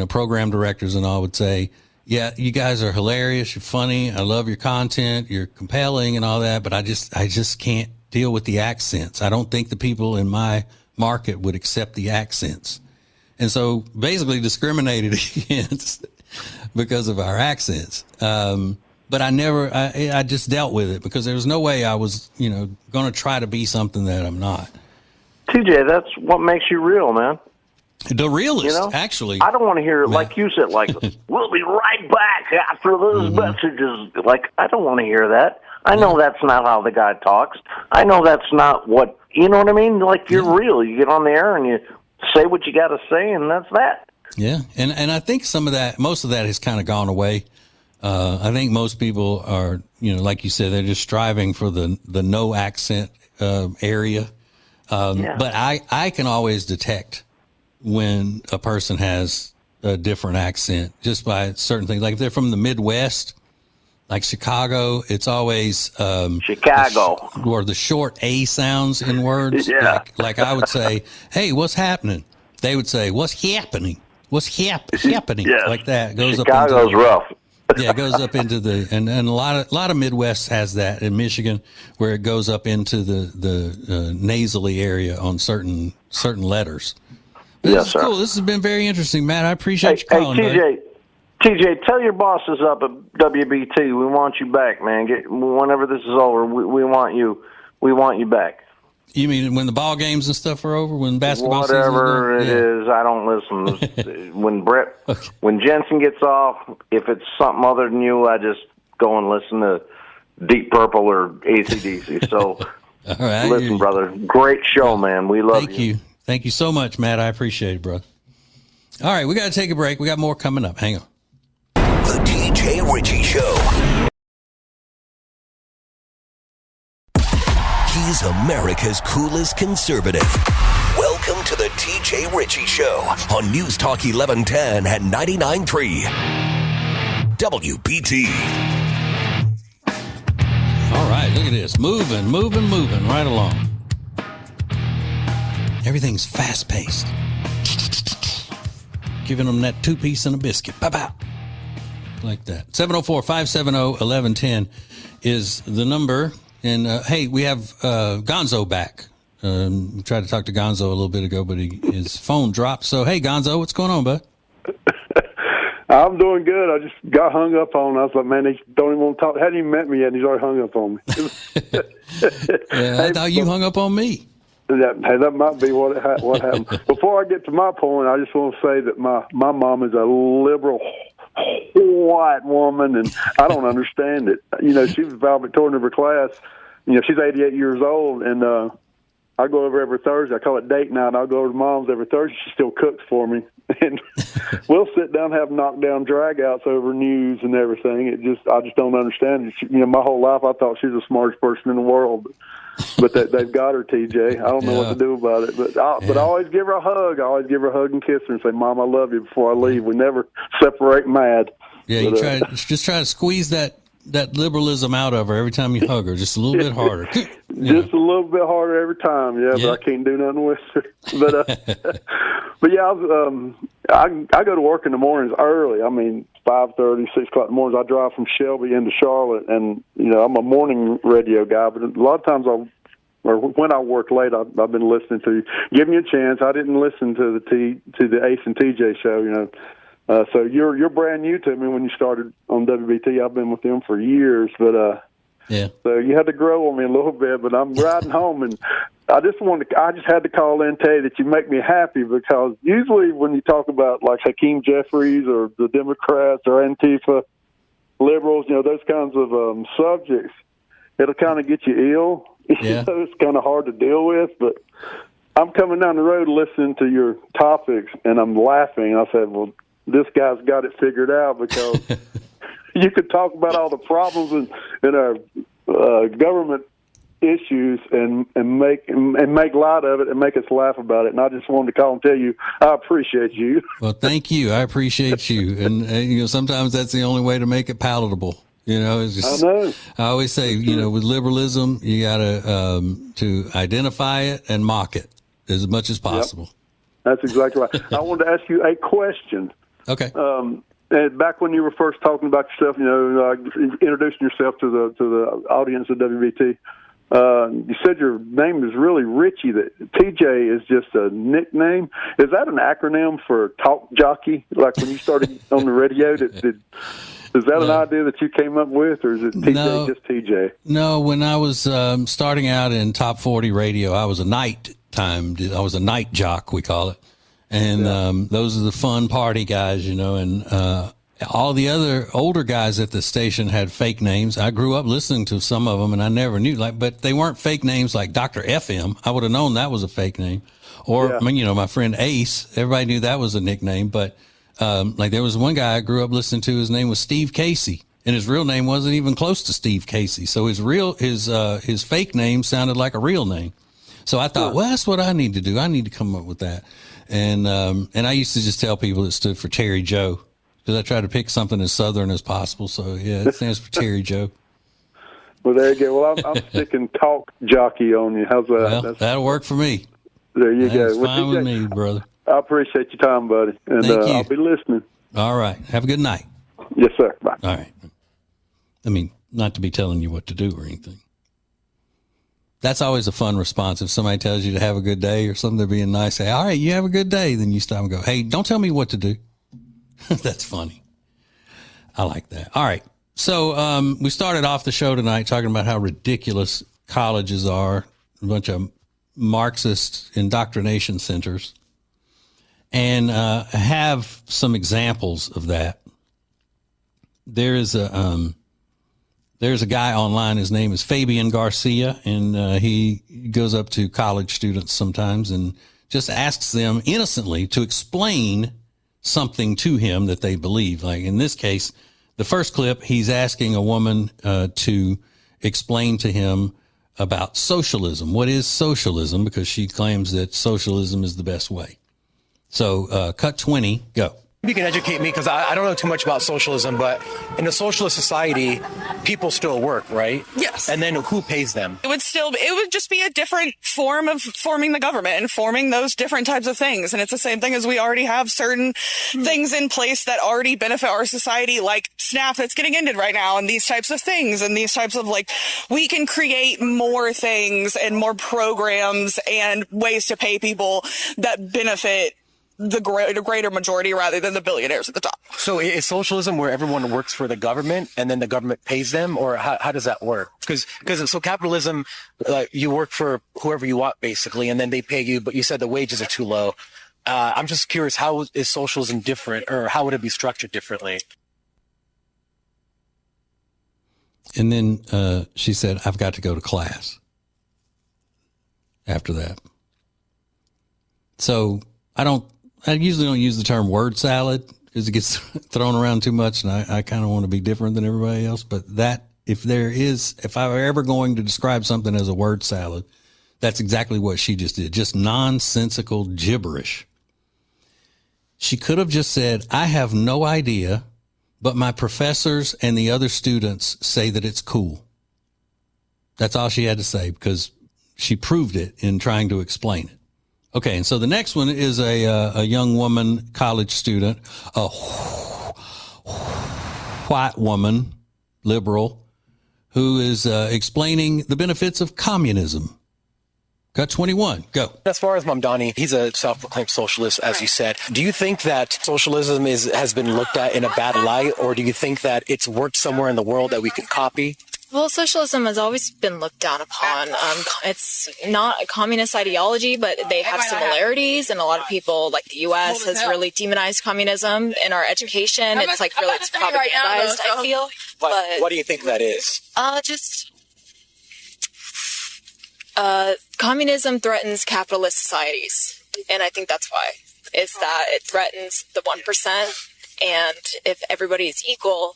program directors and all would say, yeah, you guys are hilarious. You're funny. I love your content. You're compelling and all that. But I just can't deal with the accents. I don't think the people in my market would accept the accents. And so basically discriminated against because of our accents. But I just dealt with it because there was no way I was, going to try to be something that I'm not. TJ, that's what makes you real, man. The realist, actually. I don't want to hear it like you said, like, we'll be right back after those messages. Like, I don't want to hear that. I know that's not how the guy talks. I know that's not what, you know what I mean? Like, you're real. You get on the air and you say what you got to say, and that's that. Yeah, and I think most of that has kind of gone away. I think most people are, like you said, they're just striving for the no accent area. But I can always detect when a person has a different accent just by certain things. Like if they're from the Midwest, like Chicago, it's always Chicago, or the short A sounds in words. Yeah. Like I would say, hey, what's happening? They would say, what's happening? What's happening? Yes. Like that. Goes Chicago's up into rough. Yeah, it goes up into and a lot of Midwest has that in Michigan, where it goes up into the nasally area on certain letters. But Yes, this is sir. cool. This has been very interesting, Matt. I appreciate you calling. Hey, TJ, tell your bosses up at WBT we want you back, man. Whenever this is over, we want you. We want you back. You mean when the ball games and stuff are over, when basketball Whatever season it is, I don't listen. When Jensen gets off, if it's something other than you, I just go and listen to Deep Purple or AC/DC. So, all right, listen, brother, great show, man. We love you. Thank you. Thank you so much, Matt. I appreciate it, brother. All right, we got to take a break. We got more coming up. Hang on. The TJ Ritchie Show. He's America's coolest conservative. Welcome to the TJ Ritchie Show on News Talk 1110 and 99.3 WBT. All right, look at this. Moving right along. Everything's fast-paced. Giving them that 2-piece and a biscuit. Pow-pow. Like that. 704-570-1110 is the number. And, hey, we have Gonzo back. We tried to talk to Gonzo a little bit ago, but his phone dropped. So, hey, Gonzo, what's going on, bud? I'm doing good. I just got hung up on. I was like, man, they don't even want to talk. Hadn't even met me yet, and he's already hung up on me. I thought you hung up on me. That might be what happened. Before I get to my point, I just want to say that my mom is a liberal white woman, and I don't understand it. She was valedictorian of her class. She's 88 years old, and I go over every Thursday. I call it date night. I'll go over to Mom's every Thursday. She still cooks for me, and we'll sit down and have knockdown dragouts over news and everything. I just don't understand it. My whole life I thought she was the smartest person in the world, but they've got her, TJ. I don't know what to do about it, but I always give her a hug. I always give her a hug and kiss her and say, "Mom, I love you," before I leave. We never separate mad. Yeah, but, try to squeeze that liberalism out of her every time you hug her, just a little bit harder. Just a little bit harder every time, yeah. But I can't do nothing with it. But but yeah, I go to work in the mornings early. I mean, 5:30, 6 o'clock in the mornings. I drive from Shelby into Charlotte, and I'm a morning radio guy. But a lot of times when I work late, I've been listening to Give Me a Chance. I didn't listen to the Ace and TJ show, so you're brand new to me when you started on WBT. I've been with them for years, but yeah. So you had to grow on me a little bit. But I'm riding home, and I just had to call in and tell you that you make me happy, because usually when you talk about like Hakeem Jeffries or the Democrats or Antifa, liberals, those kinds of subjects, it'll kind of get you ill. Yeah. It's kind of hard to deal with, but I'm coming down the road listening to your topics, and I'm laughing. I said, well, this guy's got it figured out, because you could talk about all the problems in our government issues and make light of it and make us laugh about it. And I just wanted to call and tell you I appreciate you. Well, thank you. I appreciate you. And sometimes that's the only way to make it palatable. It's just, I know. I always say, with liberalism, you got to identify it and mock it as much as possible. Yep. That's exactly right. I wanted to ask you a question. Okay. And back when you were first talking about yourself, introducing yourself to the audience of WBT, you said your name is really Ritchie. That TJ is just a nickname. Is that an acronym for talk jockey? Like when you started on the radio, is that an idea that you came up with, or is it TJ, just TJ? No, when I was starting out in Top 40 radio, I was a night jock, we call it. And those are the fun party guys, and all the other older guys at the station had fake names. I grew up listening to some of them, and I never knew, but they weren't fake names like Dr. FM. I would have known that was a fake name. Or, my friend Ace, everybody knew that was a nickname, but there was one guy I grew up listening to, his name was Steve Casey, and his real name wasn't even close to Steve Casey. So his fake name sounded like a real name. So I thought, well, that's what I need to do. I need to come up with that. And I used to just tell people it stood for Terry Joe, because I tried to pick something as Southern as possible. So yeah, it stands for Terry Joe. Well, there you go. Well, I'm sticking talk jockey on you. How's that? Well, that'll work for me. There you go. That's fine with me, brother. I appreciate your time, buddy. And Thank you. I'll be listening. All right. Have a good night. Yes, sir. Bye. All right. I mean, not to be telling you what to do or anything. That's always a fun response. If somebody tells you to have a good day or something, they're being nice, say, all right, you have a good day. Then you stop and go, hey, don't tell me what to do. That's funny. I like that. All right. So we started off the show tonight talking about how ridiculous colleges are, a bunch of Marxist indoctrination centers, and have some examples of that. There's a guy online. His name is Fabian Garcia, and he goes up to college students sometimes and just asks them innocently to explain something to him that they believe. Like in this case, the first clip, he's asking a woman to explain to him about socialism. What is socialism? Because she claims that socialism is the best way. So cut 20, go. You can educate me, because I don't know too much about socialism, but in a socialist society, people still work, right? Yes. And then who pays them? It would just be a different form of forming the government and forming those different types of things. And it's the same thing as we already have certain things in place that already benefit our society, like SNAP that's getting ended right now, and these types of things, and these types of we can create more things and more programs and ways to pay people that benefit the greater majority rather than the billionaires at the top. So is socialism where everyone works for the government and then the government pays them, or how does that work? Because so capitalism, you work for whoever you want basically, and then they pay you, but you said the wages are too low. I'm just curious, how is socialism different, or how would it be structured differently? And then she said, I've got to go to class after that. So I usually don't use the term word salad because it gets thrown around too much, and I kind of want to be different than everybody else. But if I were ever going to describe something as a word salad, that's exactly what she just did. Just nonsensical gibberish. She could have just said, I have no idea, but my professors and the other students say that it's cool. That's all she had to say because she proved it in trying to explain it. Okay, and so the next one is a young woman, college student, a white woman, liberal, who is explaining the benefits of communism. Got 21. Go. As far as Mamdani, he's a self-proclaimed socialist, as you said. Do you think that socialism has been looked at in a bad light, or do you think that it's worked somewhere in the world that we can copy? Well, socialism has always been looked down upon. It's not a communist ideology, but they have similarities, and a lot of people, like the U.S., has really demonized communism in our education. It's like really propagandized, I feel. What do you think that is? Communism threatens capitalist societies, and I think that's why. Is that it threatens the 1%, and if everybody is equal,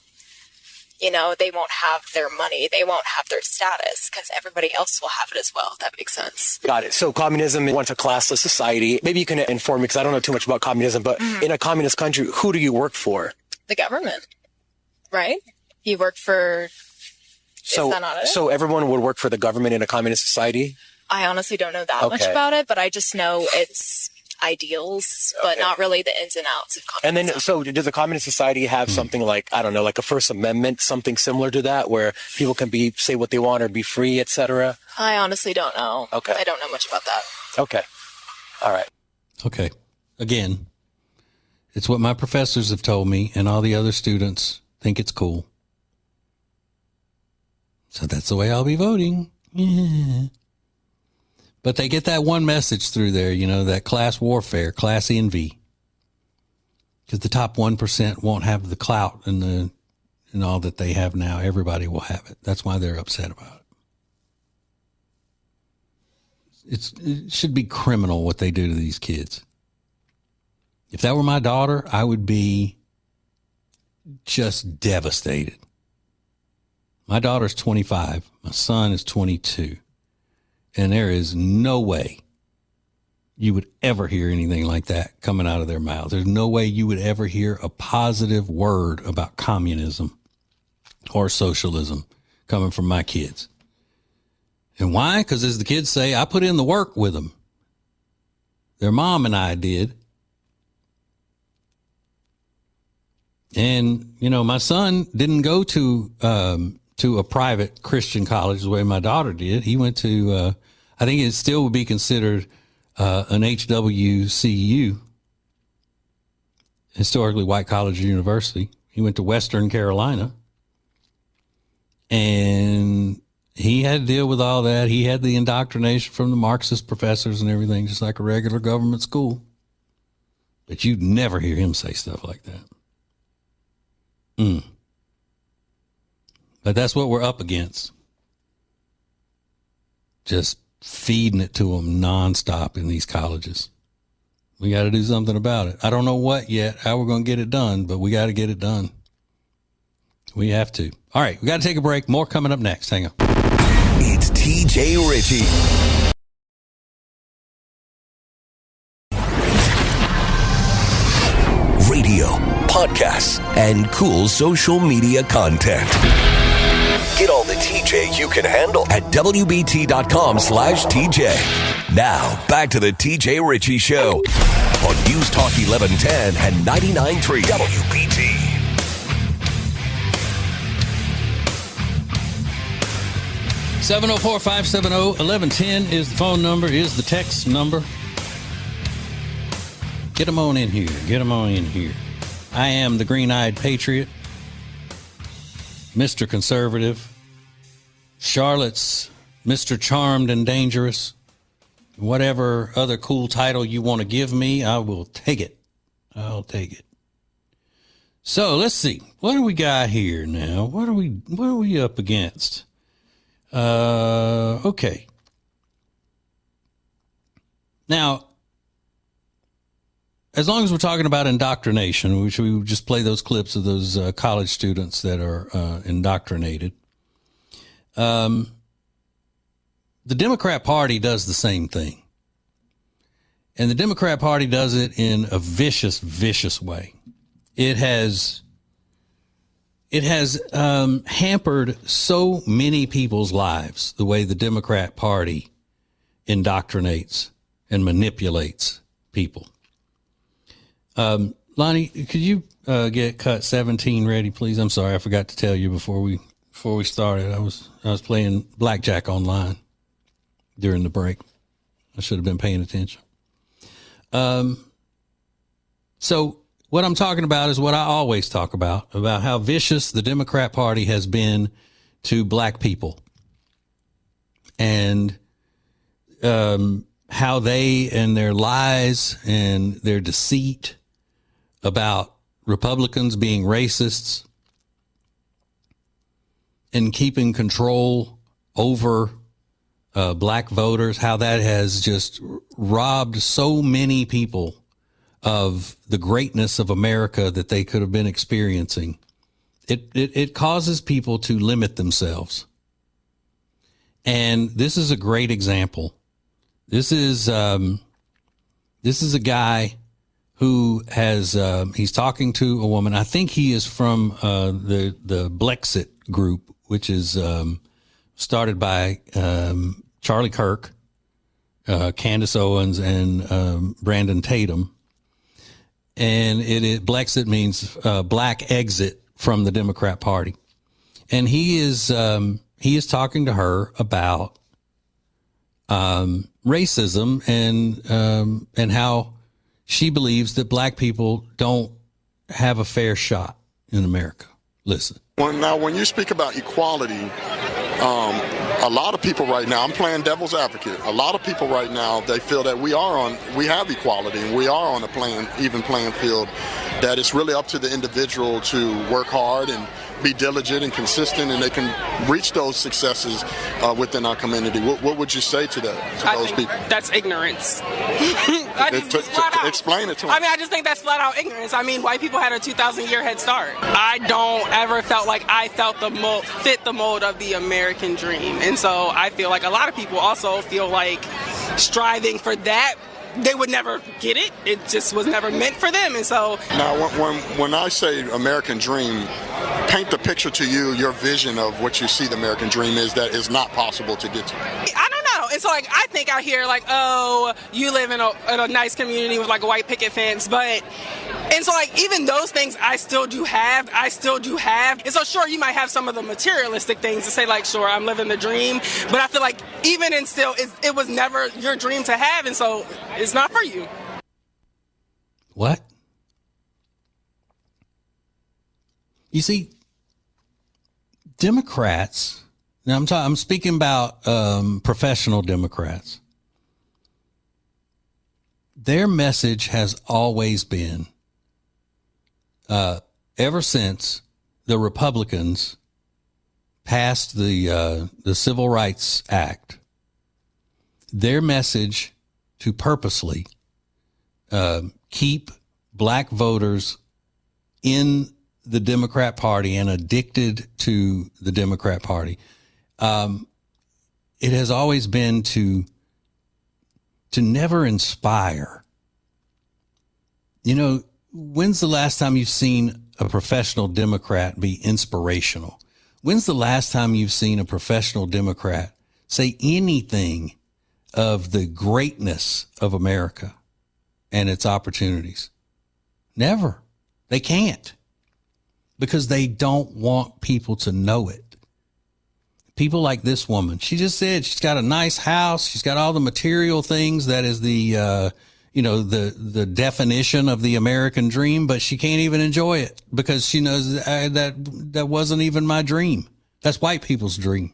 they won't have their money, they won't have their status, because everybody else will have it as well. If that makes sense. Got it. So communism wants a classless society. Maybe you can inform me, because I don't know too much about communism, but in a communist country, who do you work for? The government, right? You work for... Is that not it? So everyone would work for the government in a communist society? I honestly don't know that much about it, but I just know it's ideals, but not really the ins and outs of communism. And then, so does a communist society have something like, I don't know, like a First Amendment, something similar to that, where people can say what they want or be free, etc.? I honestly don't know. Okay. I don't know much about that. Okay. All right. Okay. Again, it's what my professors have told me, and all the other students think it's cool. So that's the way I'll be voting. Yeah. But they get that one message through there, that class warfare, class envy. Because the top 1% won't have the clout and all that they have now. Everybody will have it. That's why they're upset about it. It should be criminal what they do to these kids. If that were my daughter, I would be just devastated. My daughter's 25. My son is 22. And there is no way you would ever hear anything like that coming out of their mouth. There's no way you would ever hear a positive word about communism or socialism coming from my kids. And why? Because as the kids say, I put in the work with them. Their mom and I did. And, my son didn't go to a private Christian college the way my daughter did. He went to, I think it still would be considered an HWCU, historically white college or university. He went to Western Carolina, and he had to deal with all that. He had the indoctrination from the Marxist professors and everything, just like a regular government school. But you'd never hear him say stuff like that. But that's what we're up against. Just feeding it to them nonstop in these colleges. We got to do something about it. I don't know what yet, how we're going to get it done, but we got to get it done. We have to. All right, we got to take a break. More coming up next. Hang on. It's TJ Ritchie. Radio, podcasts, and cool social media content. Get all the TJ you can handle at WBT.com/TJ. Now, back to the TJ Ritchie Show on News Talk 1110 and 99.3 WBT. Seven 704-570-1110 is the phone number, is the text number. Get them on in here. Get them on in here. I am the green-eyed patriot, Mr. Conservative, Charlotte's Mr. Charmed and Dangerous. Whatever other cool title you want to give me, I will take it. I'll take it. So let's see. What do we got here now? What are we up against? Okay. Now, as long as we're talking about indoctrination, should we just play those clips of those college students that are indoctrinated? The Democrat Party does the same thing. And the Democrat Party does it in a vicious, vicious way. It has It has hampered so many people's lives, the way the Democrat Party indoctrinates and manipulates people. Lonnie, could you get cut 17 ready, please? I'm sorry, I forgot to tell you before we started. I was playing blackjack online during the break. I should have been paying attention. So what I'm talking about is what I always talk about how vicious the Democrat Party has been to black people, and how they and their lies and their deceit about Republicans being racists and keeping control over black voters, how that has just robbed so many people of the greatness of America that they could have been experiencing. It causes people to limit themselves. And this is a great example. This is a guy who has, he's talking to a woman. I think he is from the Blexit group, which is started by Charlie Kirk, Candace Owens, and Brandon Tatum. And Blexit means black exit from the Democrat Party. And he is talking to her about racism and how she believes that black people don't have a fair shot in America. Listen. When you speak about equality, a lot of people right now, I'm playing devil's advocate. A lot of people right now, they feel that we have equality and we are on a even playing field, that it's really up to the individual to work hard and be diligent and consistent, and they can reach those successes within our community. What would you say to those people? That's ignorance. Explain it to them. I mean, I just think that's flat out ignorance. I mean, white people had a 2,000-year head start. I don't ever felt like I fit the mold of the American dream. And so I feel like a lot of people also feel like striving for that, they would never get it. It just was never meant for them. And so now when I say American dream, paint the picture to you, your vision of what you see the American dream is that is not possible to get to. I don't know. And so like I think out here like, oh, you live in a nice community with like a white picket fence, and so like even those things I still do have. And so sure, you might have some of the materialistic things to say like, sure, I'm living the dream, but I feel like even and still it was never your dream to have, and so it's not for you. What? You see, Democrats, now I'm speaking about professional Democrats. Their message has always been, ever since the Republicans passed the Civil Rights Act, their message to purposely keep black voters in the Democrat Party and addicted to the Democrat Party. It has always been to never inspire. You know, when's the last time you've seen a professional Democrat be inspirational? When's the last time you've seen a professional Democrat say anything of the greatness of America and its opportunities? Never. They can't, because they don't want people to know it. People like this woman, she just said she's got a nice house. She's got all the material things that is the definition of the American dream, but she can't even enjoy it because she knows that wasn't even my dream. That's white people's dream.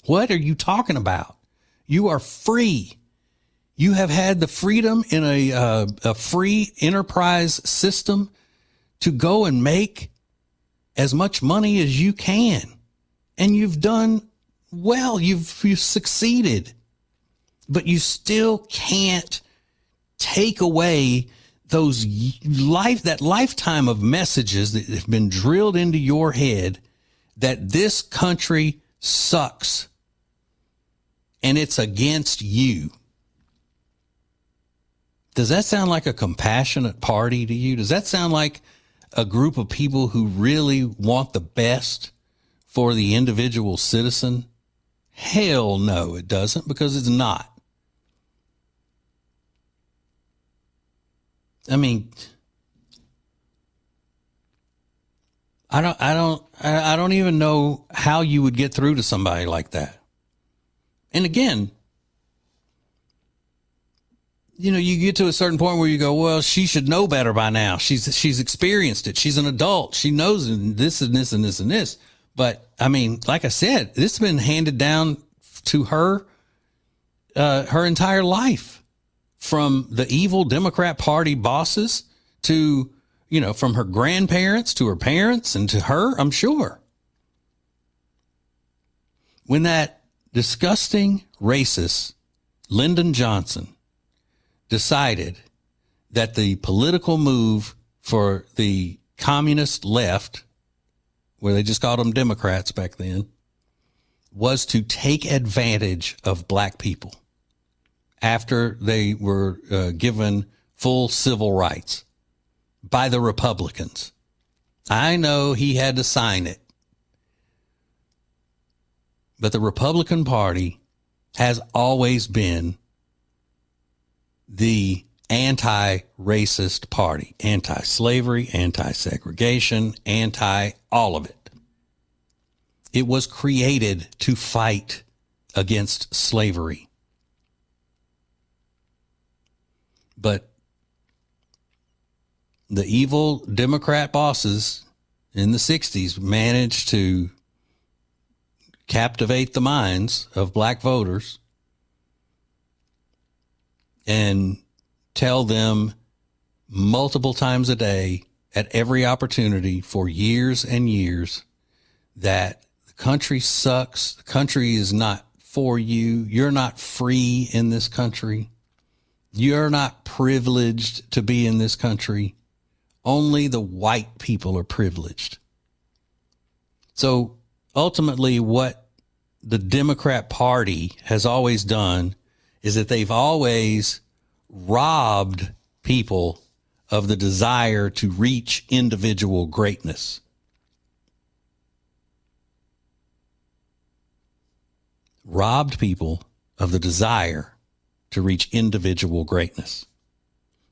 What are you talking about? You are free. You have had the freedom in a free enterprise system to go and make as much money as you can. And you've done well. You've succeeded. But you still can't take away that lifetime of messages that have been drilled into your head that this country sucks and it's against you. Does that sound like a compassionate party to you? Does that sound like a group of people who really want the best for the individual citizen? Hell no, it doesn't, because it's not. I mean, I don't even know how you would get through to somebody like that. And again, you know, you get to a certain point where you go, well, she should know better by now. She's experienced it. She's an adult. She knows this and this and this and this. But I mean, like I said, this has been handed down to her, her entire life, from the evil Democrat Party bosses to, you know, from her grandparents to her parents and to her, I'm sure. When that disgusting racist Lyndon Johnson decided that the political move for the communist left, where they just called them Democrats back then, was to take advantage of black people after they were given full civil rights by the Republicans. I know he had to sign it, but the Republican Party has always been the anti-racist party, anti-slavery, anti-segregation, anti-all of it. It was created to fight against slavery. But the evil Democrat bosses in the 60s managed to captivate the minds of black voters and tell them multiple times a day at every opportunity for years and years that the country sucks. The country is not for you. You're not free in this country. You're not privileged to be in this country. Only the white people are privileged. So ultimately, what the Democrat Party has always done is that they've always robbed people of the desire to reach individual greatness. Robbed people of the desire to reach individual greatness.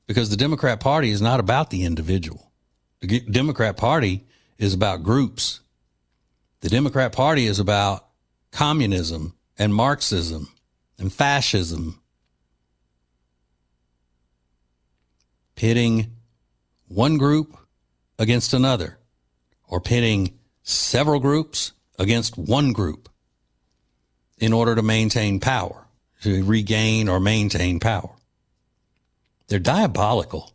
Because the Democrat Party is not about the individual. The Democrat Party is about groups. The Democrat Party is about communism and Marxism and fascism. Pitting one group against another, or pitting several groups against one group in order to maintain power, to regain or maintain power. They're diabolical.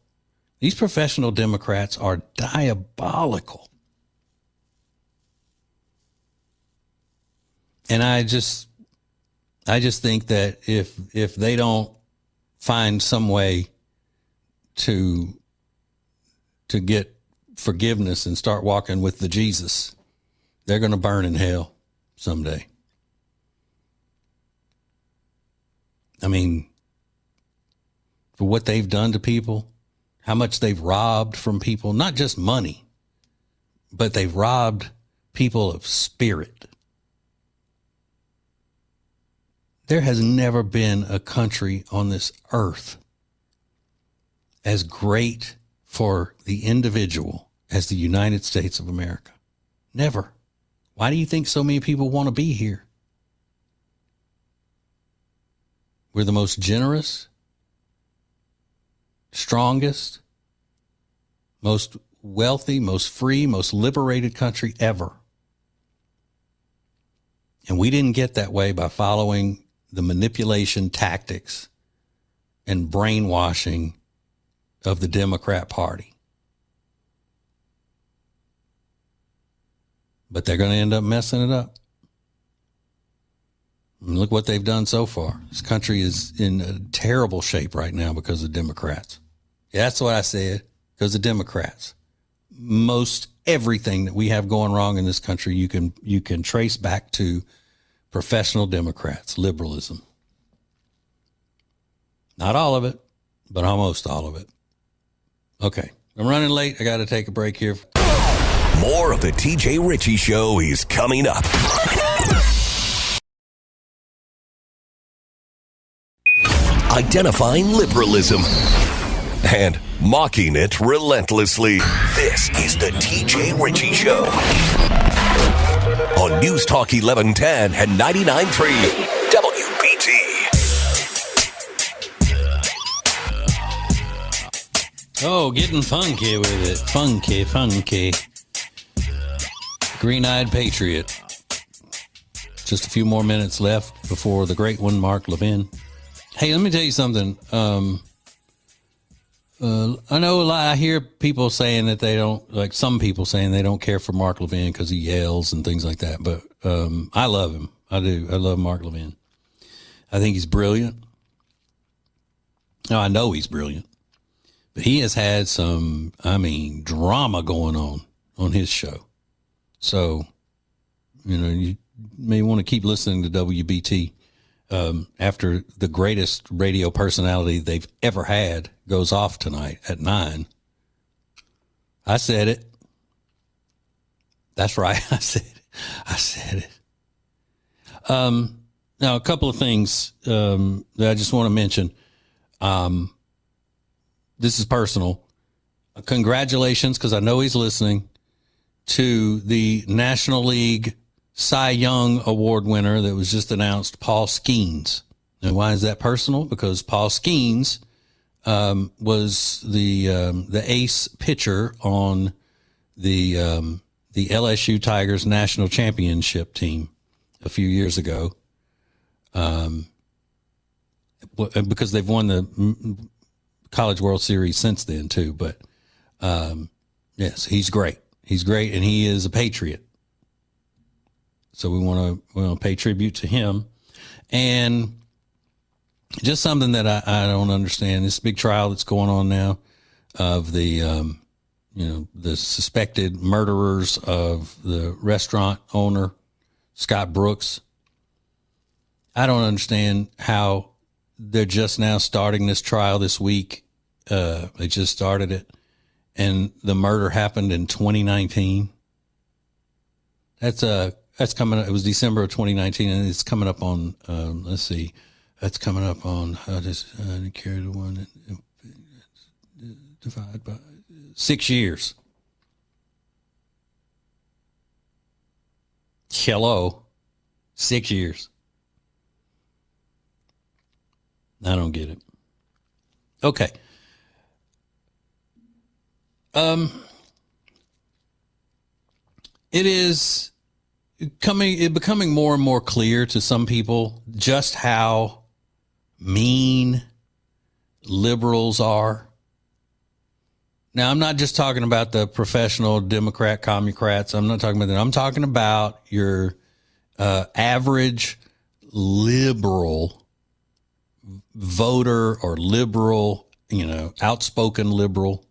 These professional Democrats are diabolical. And I just think that if they don't find some way to get forgiveness and start walking with the Jesus, they're going to burn in hell someday. I mean, for what they've done to people, how much they've robbed from people, not just money, but they've robbed people of spirit. There has never been a country on this earth as great for the individual as the United States of America. Never. Why do you think so many people want to be here? We're the most generous, strongest, most wealthy, most free, most liberated country ever. And we didn't get that way by following the manipulation tactics and brainwashing of the Democrat Party. But they're going to end up messing it up. I mean, look what they've done so far. This country is in a terrible shape right now because of Democrats. Yeah, that's what I said, because of Democrats. Most everything that we have going wrong in this country, you can trace back to professional Democrats, liberalism. Not all of it, but almost all of it. Okay, I'm running late. I got to take a break here. More of the TJ Ritchie Show is coming up. Identifying liberalism and mocking it relentlessly. This is the TJ Ritchie Show on News Talk 1110 and 99.3 WBT. Oh, getting funky with it. Funky. Green-eyed patriot. Just a few more minutes left before the great one, Mark Levin. Hey, let me tell you something. I know a lot. I hear people saying that they don't, like some people saying they don't care for Mark Levin because he yells and things like that. But I love him. I do. I love Mark Levin. I think he's brilliant. No, I know he's brilliant. But he has had some, drama going on his show. So, you may want to keep listening to WBT. After the greatest radio personality they've ever had goes off tonight at 9. I said it. That's right. I said it. Now, a couple of things that I just want to mention. This is personal. Congratulations, because I know he's listening, to the National League Cy Young Award winner that was just announced, Paul Skeens. And why is that personal? Because Paul Skeens was the ace pitcher on the LSU Tigers national championship team a few years ago. Because they've won the College World Series since then too. But yes, he's great. He's great, and he is a patriot. So we want to pay tribute to him. And just something that I don't understand, this big trial that's going on now of the suspected murderers of the restaurant owner, Scott Brooks. I don't understand how they're just now starting this trial this week. They just started it. And the murder happened in 2019. That's coming up. It was December of 2019, and it's coming up on, let's see, that's coming up on, carry the one, divide by 6 years. Hello, 6 years. I don't get it. Okay. It is becoming more and more clear to some people just how mean liberals are. Now, I'm not just talking about the professional Democrat, Commucrats. I'm not talking about that. I'm talking about your average liberal voter or liberal, outspoken liberal.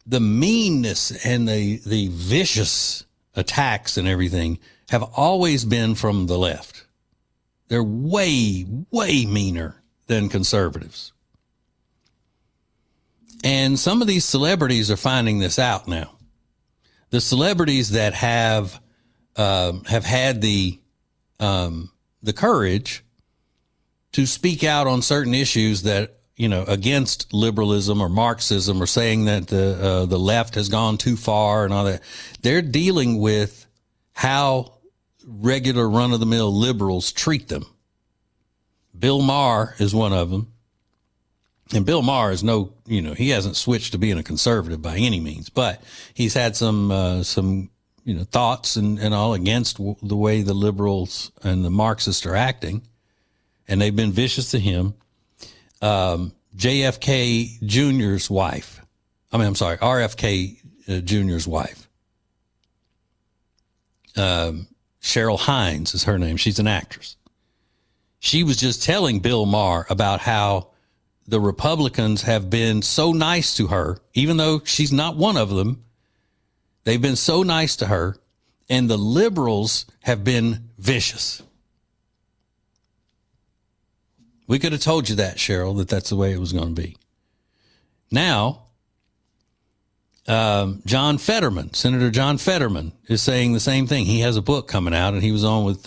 The meanness and the vicious attacks and everything have always been from the left. They're way, way meaner than conservatives. And some of these celebrities are finding this out now. The celebrities that have had the courage to speak out on certain issues that, against liberalism or Marxism, or saying that the left has gone too far and all that. They're dealing with how regular run-of-the-mill liberals treat them. Bill Maher is one of them. And Bill Maher is he hasn't switched to being a conservative by any means, but he's had some thoughts and all against the way the liberals and the Marxists are acting. And they've been vicious to him. JFK Jr.'s wife. RFK Jr.'s wife. Cheryl Hines is her name. She's an actress. She was just telling Bill Maher about how the Republicans have been so nice to her, even though she's not one of them. They've been so nice to her, and the liberals have been vicious. We could have told you that, Cheryl, that's the way it was going to be. Now, John Fetterman, Senator John Fetterman, is saying the same thing. He has a book coming out, and he was on with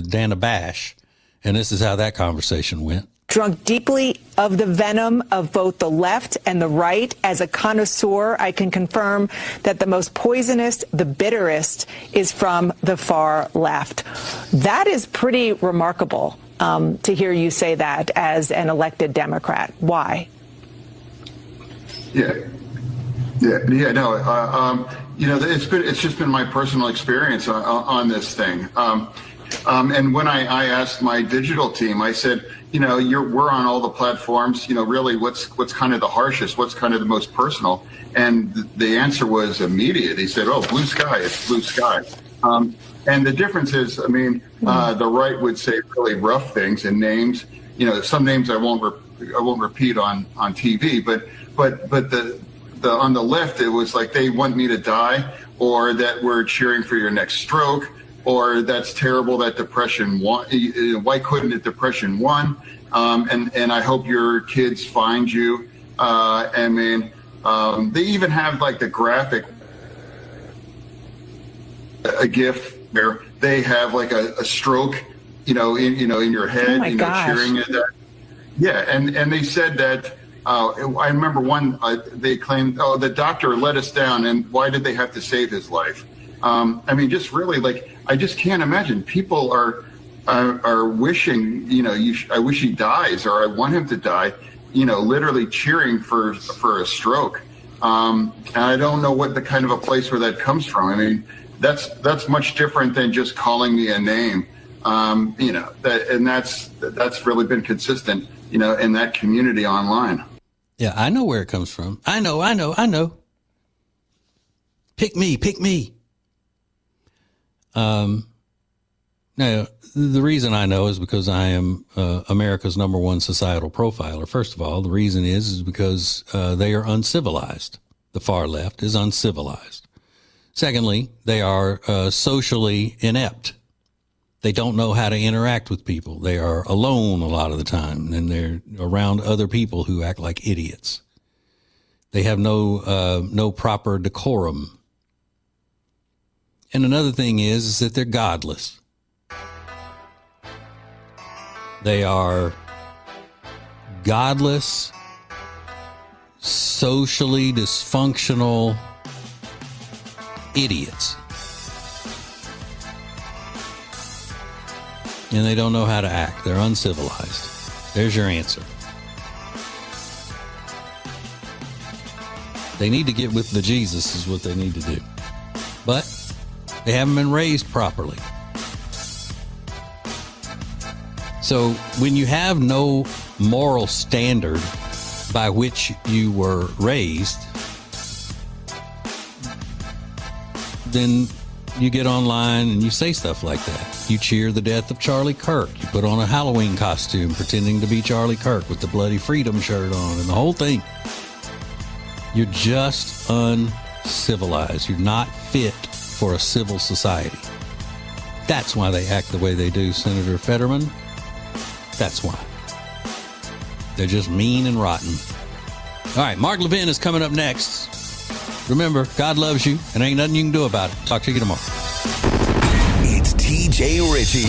Dana Bash, and this is how that conversation went. Drunk deeply of the venom of both the left and the right. As a connoisseur, I can confirm that the most poisonous, the bitterest, is from the far left. That is pretty remarkable to hear you say that as an elected Democrat. Why? No. It's just been my personal experience on this thing. And when I asked my digital team, I said, we're on all the platforms. Really, what's kind of the harshest? What's kind of the most personal? And the answer was immediate. He said, "Oh, blue sky. It's blue sky." And the difference is, the right would say really rough things and names. Some names I won't repeat on TV, but the on the left, it was like they want me to die, or that we're cheering for your next stroke, or that's terrible that depression won. Why couldn't it depression won? And I hope your kids find you. They even have like the graphic, a GIF where they have like a stroke, in your head, cheering at that. Yeah, and they said that. I remember one. They claimed, the doctor let us down, and why did they have to save his life? Just really, I just can't imagine. People are wishing, I wish he dies, or I want him to die. Literally cheering for a stroke. And I don't know what the kind of a place where that comes from. That's much different than just calling me a name. That's really been consistent, in that community online. Yeah, I know where it comes from. I know. Pick me. Now, the reason I know is because I am America's #1 societal profiler. First of all, the reason is because they are uncivilized. The far left is uncivilized. Secondly, they are socially inept. They don't know how to interact with people. They are alone a lot of the time, and they're around other people who act like idiots. They have no proper decorum. And another thing is that they're godless. They are godless, socially dysfunctional idiots. And they don't know how to act. They're uncivilized. There's your answer. They need to get with the Jesus is what they need to do. But they haven't been raised properly. So when you have no moral standard by which you were raised, then you get online and you say stuff like that. You cheer the death of Charlie Kirk. You put on a Halloween costume pretending to be Charlie Kirk with the bloody freedom shirt on and the whole thing. You're just uncivilized. You're not fit for a civil society. That's why they act the way they do, Senator Fetterman. That's why. They're just mean and rotten. All right, Mark Levin is coming up next. Remember, God loves you, and ain't nothing you can do about it. Talk to you tomorrow. It's TJ Ritchie.